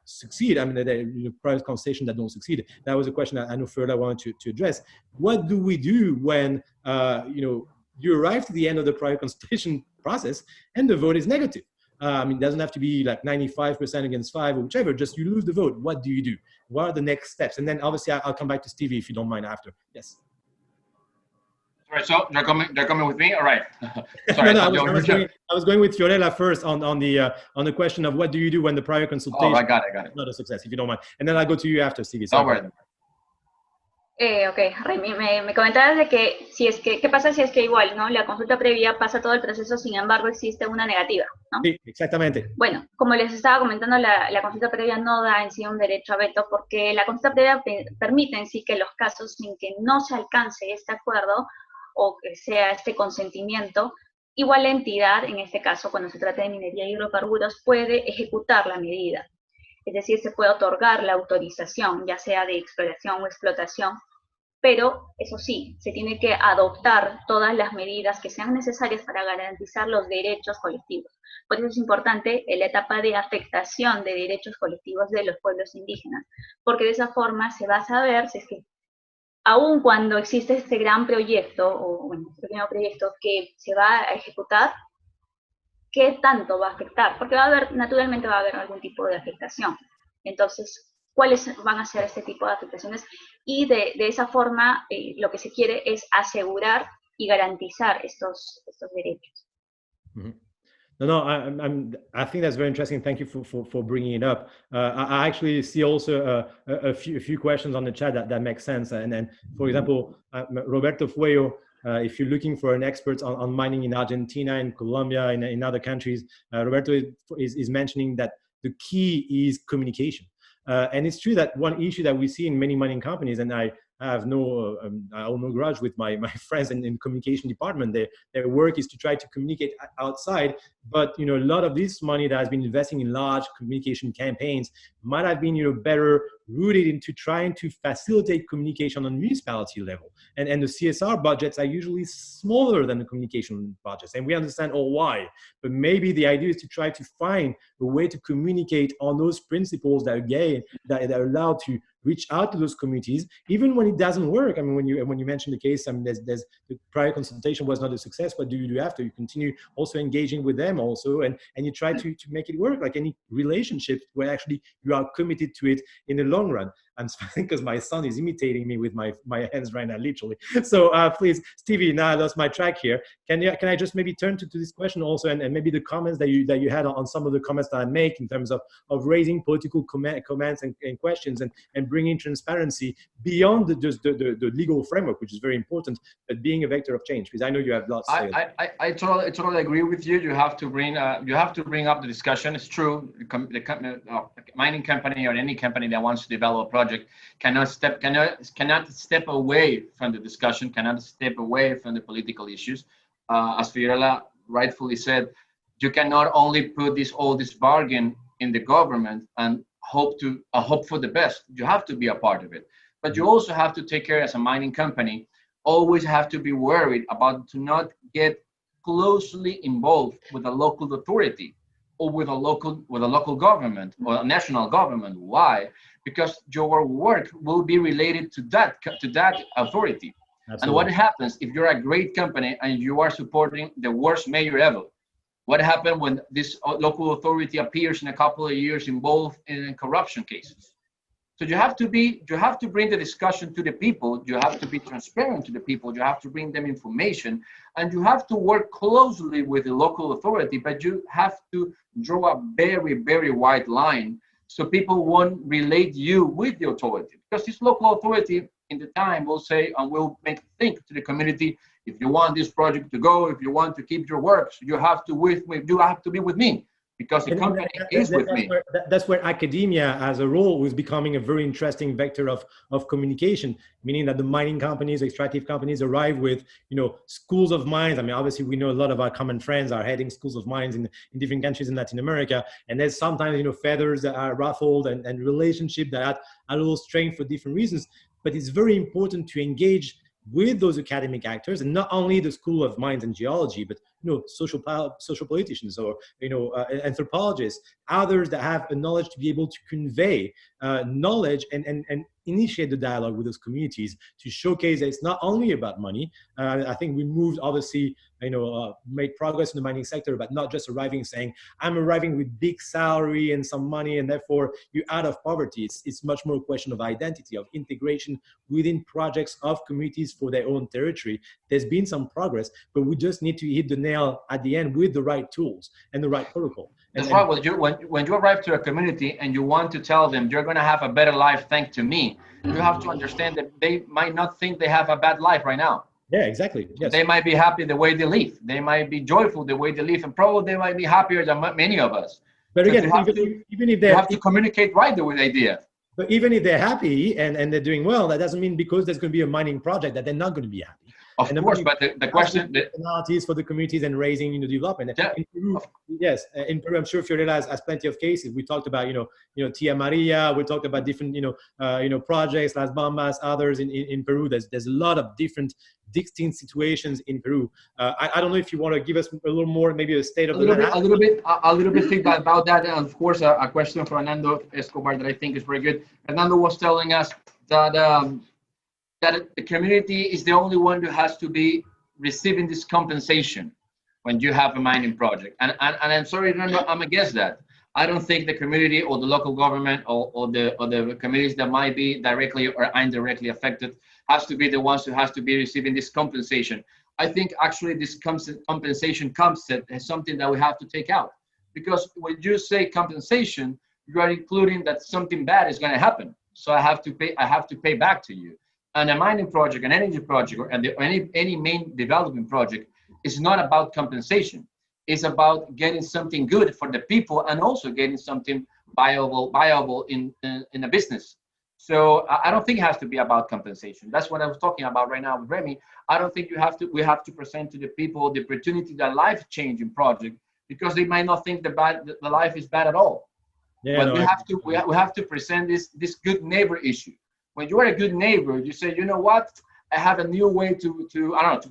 succeed. I mean, private consultation that don't succeed. That was a question that I know Fiorella wanted to address. What do we do when you arrive to the end of the private consultation process and the vote is negative? I mean, it doesn't have to be like 95% against 5 or whichever, just you lose the vote. What do you do? What are the next steps? And then obviously I'll come back to Stevie if you don't mind after. Yes. All right, so they're coming with me? All right. Sorry, no, I was going with Fiorella first on the question of what do you do when the private consultation I got it. is not a success, if you don't mind. And then I'll go to you after, Stevie. All right. Ok, Remi, me comentabas de que ¿qué pasa si es que igual, ¿no? La consulta previa pasa todo el proceso, sin embargo existe una negativa, ¿no? Sí, exactamente. Bueno, como les estaba comentando, la consulta previa no da en sí un derecho a veto, porque la consulta previa permite en sí que los casos sin que no se alcance este acuerdo o que sea este consentimiento, igual la entidad, en este caso cuando se trata de minería y hidrocarburos, puede ejecutar la medida. Es decir, se puede otorgar la autorización, ya sea de exploración o explotación, pero eso sí, se tiene que adoptar todas las medidas que sean necesarias para garantizar los derechos colectivos. Por eso es importante la etapa de afectación de derechos colectivos de los pueblos indígenas, porque de esa forma se va a saber si es que, aun cuando existe este gran proyecto, o bueno, este pequeño proyecto que se va a ejecutar, ¿qué tanto va a afectar? Porque naturalmente va a haber algún tipo de afectación. Entonces, ¿cuáles van a ser este tipo de afectaciones? Y de esa forma, lo que se quiere es asegurar y garantizar estos derechos. Mm-hmm. No, I think that's very interesting. Thank you for bringing it up. I actually see also a few questions on the chat that make sense. And then, for example, Roberto Fueyo, if you're looking for an expert on mining in Argentina, in Colombia, in other countries, Roberto is mentioning that the key is communication. And it's true that one issue that we see in many mining companies, and I have no grudge with my friends in communication department. Their work is to try to communicate outside, but a lot of this money that has been investing in large communication campaigns might have been better rooted into trying to facilitate communication on municipality level. And the CSR budgets are usually smaller than the communication budgets, and we understand all why. But maybe the idea is to try to find a way to communicate on those principles that are allowed to reach out to those communities, even when it doesn't work. I mean, when you mentioned the case, I mean, there's the prior consultation was not a success. What do you do after? You continue also engaging with them also, and you try to make it work, like any relationship where actually you are committed to it in the long run. I'm smiling because my son is imitating me with my hands right now, literally. So please, Stevie, now I lost my track here. Can I just maybe turn to this question also, and maybe the comments that you had on some of the comments that I make in terms of raising political comments and questions and bringing transparency beyond the legal framework, which is very important, but being a vector of change, because I know you have lots to say. I totally agree with you. You have to bring up the discussion. It's true. The mining company or any company that wants to develop a project cannot step away from the discussion, cannot step away from the political issues. As Fiorella rightfully said, you cannot only put all this bargain in the government and hope for the best. You have to be a part of it, but you also have to take care as a mining company. Always have to be worried about to not get closely involved with a local authority or with a local government or a national government. Why? Because your work will be related to that authority. Absolutely. And what happens if you're a great company and you are supporting the worst mayor ever? What happened when this local authority appears in a couple of years involved in corruption cases? So you have to bring the discussion to the people. You have to be transparent to the people. You have to bring them information, and you have to work closely with the local authority. But you have to draw a very, very wide line so people won't relate you with the authority, because this local authority in the time will say and will make think to the community, if you want this project to go, if you want to keep your works, you have to be with me. because the company is with me. That's where academia as a role was becoming a very interesting vector of communication, meaning that the mining companies, extractive companies arrive with, schools of mines. I mean, obviously we know a lot of our common friends are heading schools of mines in different countries in Latin America. And there's sometimes, feathers that are ruffled and relationship that add a little strength for different reasons. But it's very important to engage with those academic actors, and not only the School of Mines and Geology, but social politicians or anthropologists, others that have a knowledge to be able to convey knowledge and initiate the dialogue with those communities to showcase that it's not only about money. I think we moved, obviously, made progress in the mining sector, but not just arriving saying, I'm arriving with big salary and some money, and therefore you're out of poverty. It's much more a question of identity, of integration within projects of communities for their own territory. There's been some progress, but we just need to hit the nail at the end with the right tools and the right protocol. That's why when you arrive to a community and you want to tell them you're going to have a better life thanks to me, you have to understand that they might not think they have a bad life right now. Yeah, exactly. Yes. They might be happy the way they live. They might be joyful the way they live, and probably they might be happier than many of us. But again, even if they have to communicate right with the idea. But even if they're happy and they're doing well, that doesn't mean because there's going to be a mining project that they're not going to be happy. Of course, but the question, penalties for the communities and raising development. Yeah. In Peru, yes, in Peru, I'm sure Fiorella has plenty of cases. We talked about Tia Maria. We talked about different projects, Las Bambas, others in Peru. There's a lot of different distinct situations in Peru. I don't know if you want to give us a little more, maybe a state of a little bit feedback about that, and of course a question from Fernando Escobar that I think is very good. Fernando was telling us that that the community is the only one who has to be receiving this compensation when you have a mining project. And I'm sorry, I'm against that. I don't think the community or the local government or the communities that might be directly or indirectly affected has to be the ones who has to be receiving this compensation. I think actually this compensation concept is something that we have to take out, because when you say compensation, you are including that something bad is going to happen. So I have to pay back to you. And a mining project, an energy project, or any main development project is not about compensation. It's about getting something good for the people and also getting something viable in a business. So I don't think it has to be about compensation. That's what I was talking about right now with Remi. I don't think we have to present to the people the opportunity that life-changing project, because they might not think the life is bad at all. Yeah, but we have to present this good neighbor issue. When you are a good neighbor, you say, you know what? I have a new way to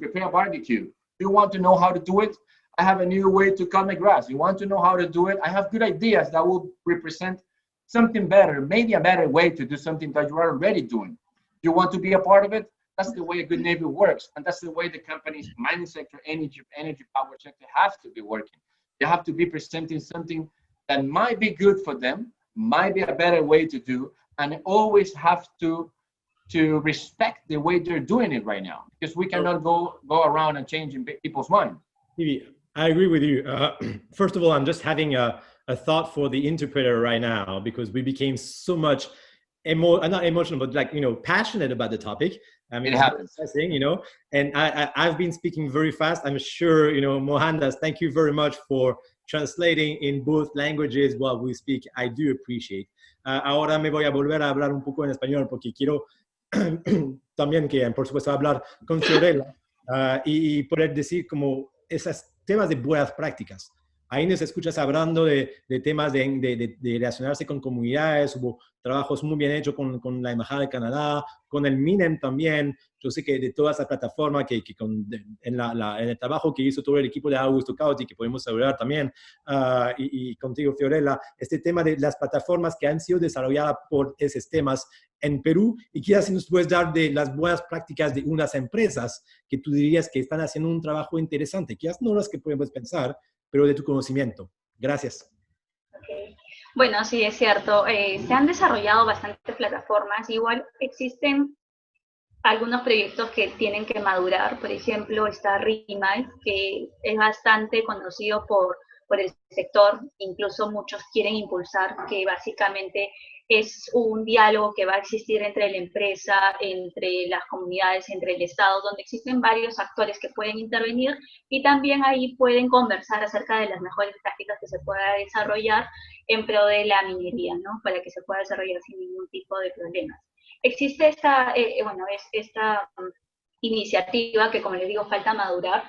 prepare a barbecue. You want to know how to do it? I have a new way to cut my grass. You want to know how to do it? I have good ideas that will represent something better, maybe a better way to do something that you are already doing. You want to be a part of it? That's the way a good neighbor works. And that's the way the companies, mining sector, energy power sector have to be working. They have to be presenting something that might be good for them, might be a better way to do, and always have to respect the way they're doing it right now, because we cannot go around and changing people's minds. Stevie, I agree with you. First of all, I'm just having a thought for the interpreter right now, because we became so much not emotional, but passionate about the topic. I mean, it happens. And I've been speaking very fast. I'm sure, Mohandas, thank you very much for translating in both languages while we speak. I do appreciate. Ahora me voy a volver a hablar un poco en español porque quiero también que, por supuesto, hablar con Fiorella y poder decir como esos temas de buenas prácticas. Ahí nos escuchas hablando de temas de relacionarse con comunidades. Hubo trabajos muy bien hechos con la Embajada de Canadá, con el MINEM también. Yo sé que de toda esa plataforma en el trabajo que hizo todo el equipo de Augusto Cauti, que podemos hablar también, y contigo, Fiorella, este tema de las plataformas que han sido desarrolladas por esos temas en Perú, y quizás si nos puedes dar de las buenas prácticas de unas empresas que tú dirías que están haciendo un trabajo interesante, quizás no las que podemos pensar, pero de tu conocimiento. Gracias. Okay. Bueno, sí, es cierto. Se han desarrollado bastantes plataformas. Igual existen algunos proyectos que tienen que madurar. Por ejemplo, está Remi, que es bastante conocido por el sector. Incluso muchos quieren impulsar que básicamente es un diálogo que va a existir entre la empresa, entre las comunidades, entre el Estado, donde existen varios actores que pueden intervenir y también ahí pueden conversar acerca de las mejores prácticas que se pueda desarrollar en pro de la minería, ¿no? Para que se pueda desarrollar sin ningún tipo de problemas. Existe esta, esta iniciativa que, como les digo, falta madurar.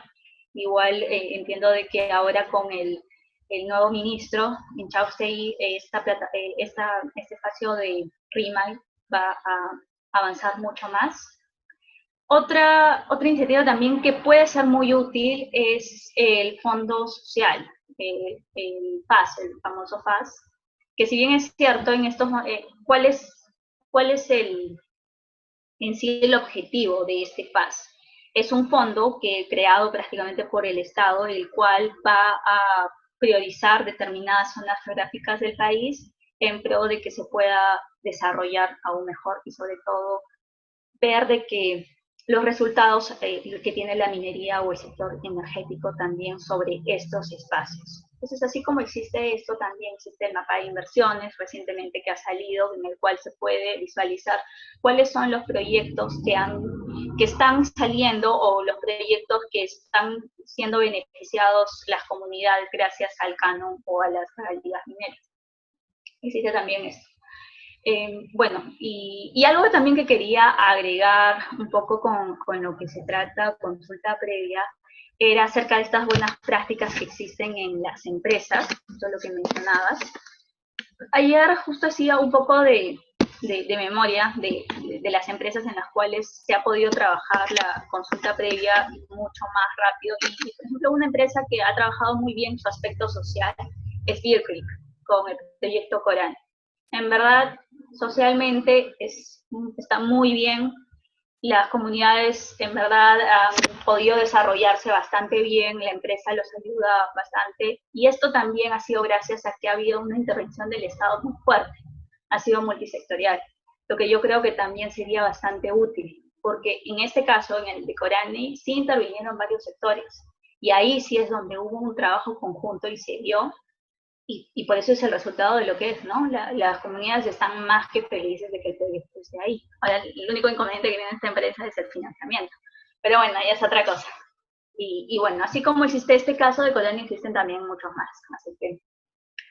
Igual entiendo de que ahora con el nuevo ministro, en Chaustegui, este espacio de RIMAI va a avanzar mucho más. Otra iniciativa también que puede ser muy útil es el Fondo Social, el FAS, el famoso FAS, que si bien es cierto, en estos, ¿cuál es en sí el objetivo de este FAS? Es un fondo que creado prácticamente por el Estado, el cual va a priorizar determinadas zonas geográficas del país en pro de que se pueda desarrollar aún mejor y sobre todo ver de que los resultados que tiene la minería o el sector energético también sobre estos espacios. Entonces, así como existe esto, también existe el mapa de inversiones recientemente que ha salido, en el cual se puede visualizar cuáles son los proyectos que están saliendo o los proyectos que están siendo beneficiados las comunidades gracias al canon o a las regalías mineras. Existe también esto. Bueno, y algo también que quería agregar un poco con lo que se trata, consulta previa, era acerca de estas buenas prácticas que existen en las empresas, eso es lo que mencionabas. Ayer justo hacía un poco de memoria de las empresas en las cuales se ha podido trabajar la consulta previa mucho más rápido. Y por ejemplo, una empresa que ha trabajado muy bien su aspecto social es Beer Creek, con el proyecto Corán. En verdad, socialmente está muy bien. Las comunidades en verdad han podido desarrollarse bastante bien, la empresa los ayuda bastante y esto también ha sido gracias a que ha habido una intervención del Estado muy fuerte, ha sido multisectorial, lo que yo creo que también sería bastante útil, porque en este caso, en el de Corani, sí intervinieron varios sectores y ahí sí es donde hubo un trabajo conjunto y se dio. Y por eso es el resultado de lo que es, ¿no? Las comunidades están más que felices de que el proyecto esté ahí. Ahora, el único inconveniente que tiene esta empresa es el financiamiento. Pero bueno, ya es otra cosa. Y bueno, así como existe este caso de Colonia, existen también muchos más. Así que,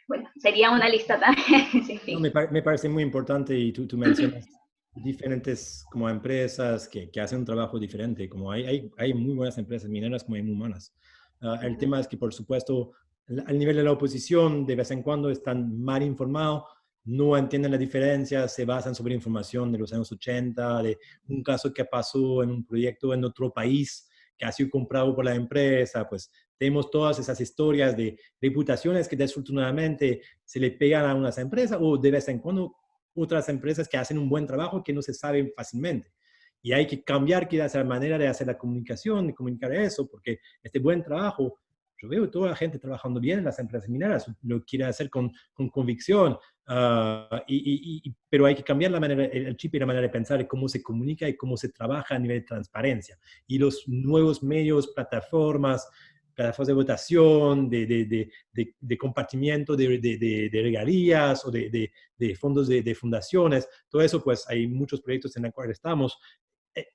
bueno, sería una lista también. Sí, sí. No, me parece muy importante y tú mencionas diferentes como empresas que hacen un trabajo diferente. Como hay muy buenas empresas mineras como hay muy malas. El tema es que, por supuesto, al nivel de la oposición, de vez en cuando están mal informados, no entienden la diferencia, se basan sobre información de los años 80, de un caso que pasó en un proyecto en otro país, que ha sido comprado por la empresa, pues tenemos todas esas historias de reputaciones que desafortunadamente se le pegan a unas empresas o de vez en cuando otras empresas que hacen un buen trabajo que no se saben fácilmente. Y hay que cambiar quizás la manera de hacer la comunicación, de comunicar eso, porque este buen trabajo, yo veo toda la gente trabajando bien en las empresas mineras, lo quiere hacer con convicción, pero hay que cambiar la manera, el chip y la manera de pensar de cómo se comunica y cómo se trabaja a nivel de transparencia. Y los nuevos medios, plataformas de votación, de compartimiento de regalías o de fondos de fundaciones, todo eso, pues hay muchos proyectos en los cuales estamos.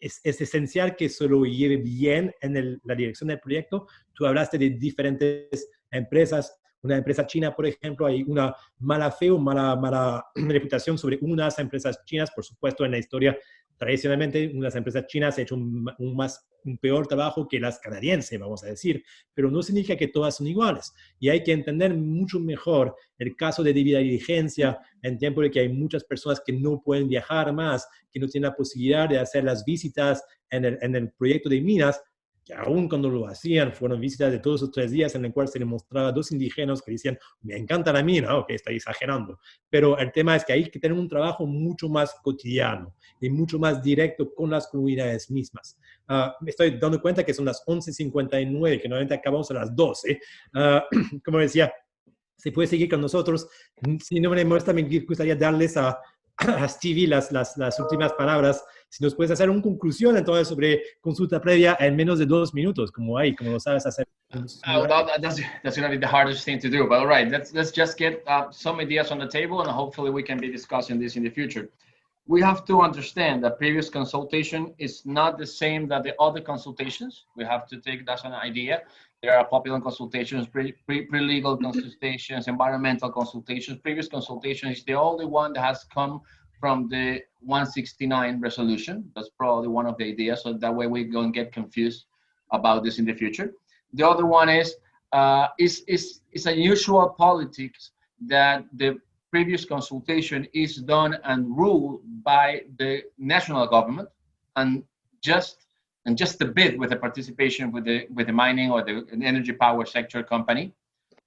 Es esencial que se lo lleve bien en la dirección del proyecto. Tú hablaste de diferentes empresas. Una empresa china, por ejemplo, hay una mala fe o mala reputación sobre unas empresas chinas. Por supuesto, en la historia, tradicionalmente, unas empresas chinas han hecho un peor trabajo que las canadienses, vamos a decir, pero no significa que todas son iguales. Y hay que entender mucho mejor el caso de debida diligencia en tiempo de que hay muchas personas que no pueden viajar más, que no tienen la posibilidad de hacer las visitas en el proyecto de minas, que aún cuando lo hacían, fueron visitas de todos esos 3 días en el cual se les mostraba a 2 indígenas que decían, me encanta la mina, ok, está exagerando. Pero el tema es que hay que tener un trabajo mucho más cotidiano y mucho más directo con las comunidades mismas. Me estoy dando cuenta que son las 11:59, que normalmente acabamos a las 12. Como decía, se puede seguir con nosotros. Si no me molesta, me gustaría darles a Stevie las últimas palabras. si nos puedes hacer una conclusión entonces sobre consulta previa en menos de 2 minutos, como lo sabes hacer. That's going to be the hardest thing to do. But all right, let's just get some ideas on the table, and hopefully we can be discussing this in the future. We have to understand that previous consultation is not the same that the other consultations. We have to take that as an idea. There are popular consultations, pre-legal consultations, environmental consultations. Previous consultation is the only one that has come from the 169 resolution. That's probably one of the ideas. So that way we don't get confused about this in the future. The other one is unusual politics that the previous consultation is done and ruled by the national government, and just a bit with the participation with the mining or the energy power sector company,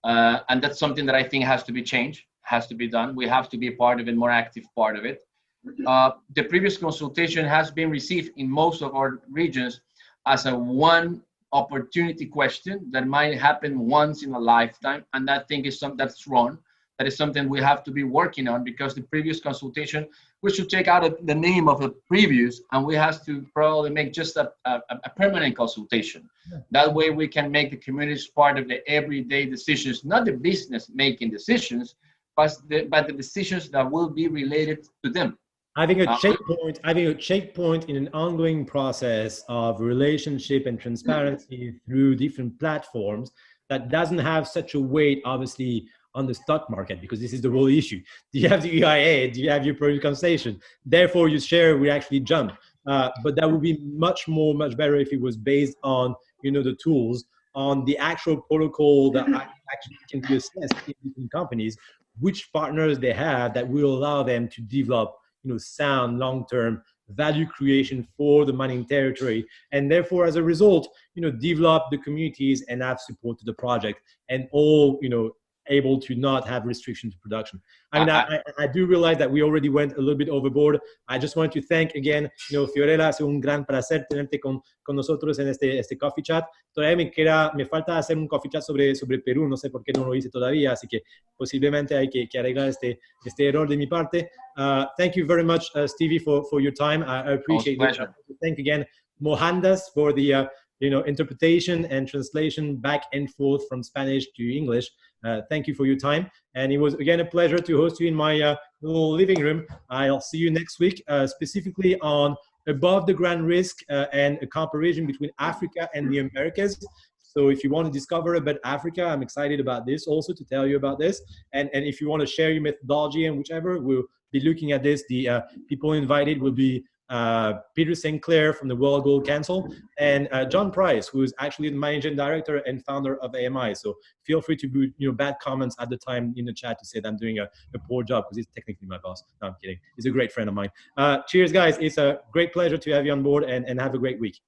and that's something that I think has to be changed, has to be done. We have to be a part of it, more active part of it. The previous consultation has been received in most of our regions as a one opportunity question that might happen once in a lifetime, and that thing is that's wrong. That is something we have to be working on, because the previous consultation, we should take out the name of the previous, and we have to probably make just a permanent consultation. Yeah. That way we can make the communities part of the everyday decisions, not the business making decisions, but the decisions that will be related to them. Having a checkpoint in an ongoing process of relationship and transparency through different platforms that doesn't have such a weight, obviously, on the stock market, because this is the real issue. Do you have the EIA? Do you have your previous consultation? Therefore, your share will actually jump. But that would be much better if it was based on, the tools, on the actual protocol that actually can be assessed in different companies, which partners they have that will allow them to develop, sound long-term value creation for the mining territory, and therefore, as a result, develop the communities and have support to the project, and all, able to not have restrictions to production. I mean, I do realize that we already went a little bit overboard. I just want to thank again, Fiorella, ha sido un gran placer tenerte con nosotros en este coffee chat. Todavía me falta hacer un coffee chat sobre Perú, no sé por qué no lo hice todavía, así que posiblemente hay que arreglar este error de mi parte. Thank you very much, Stevie, for your time. I appreciate it. Thank again, Mohandas, for the interpretation and translation back and forth from Spanish to English. Thank you for your time. And it was, again, a pleasure to host you in my little living room. I'll see you next week, specifically on above the ground risk and a comparison between Africa and the Americas. So if you want to discover about Africa, I'm excited about this also to tell you about this. And if you want to share your methodology and whichever, we'll be looking at this. The people invited will be Peter St. Clair from the World Gold Council, and John Price, who is actually the managing director and founder of AMI. So feel free to put bad comments at the time in the chat to say that I'm doing a poor job, because he's technically my boss. No, I'm kidding. He's a great friend of mine. Cheers, guys. It's a great pleasure to have you on board, and have a great week.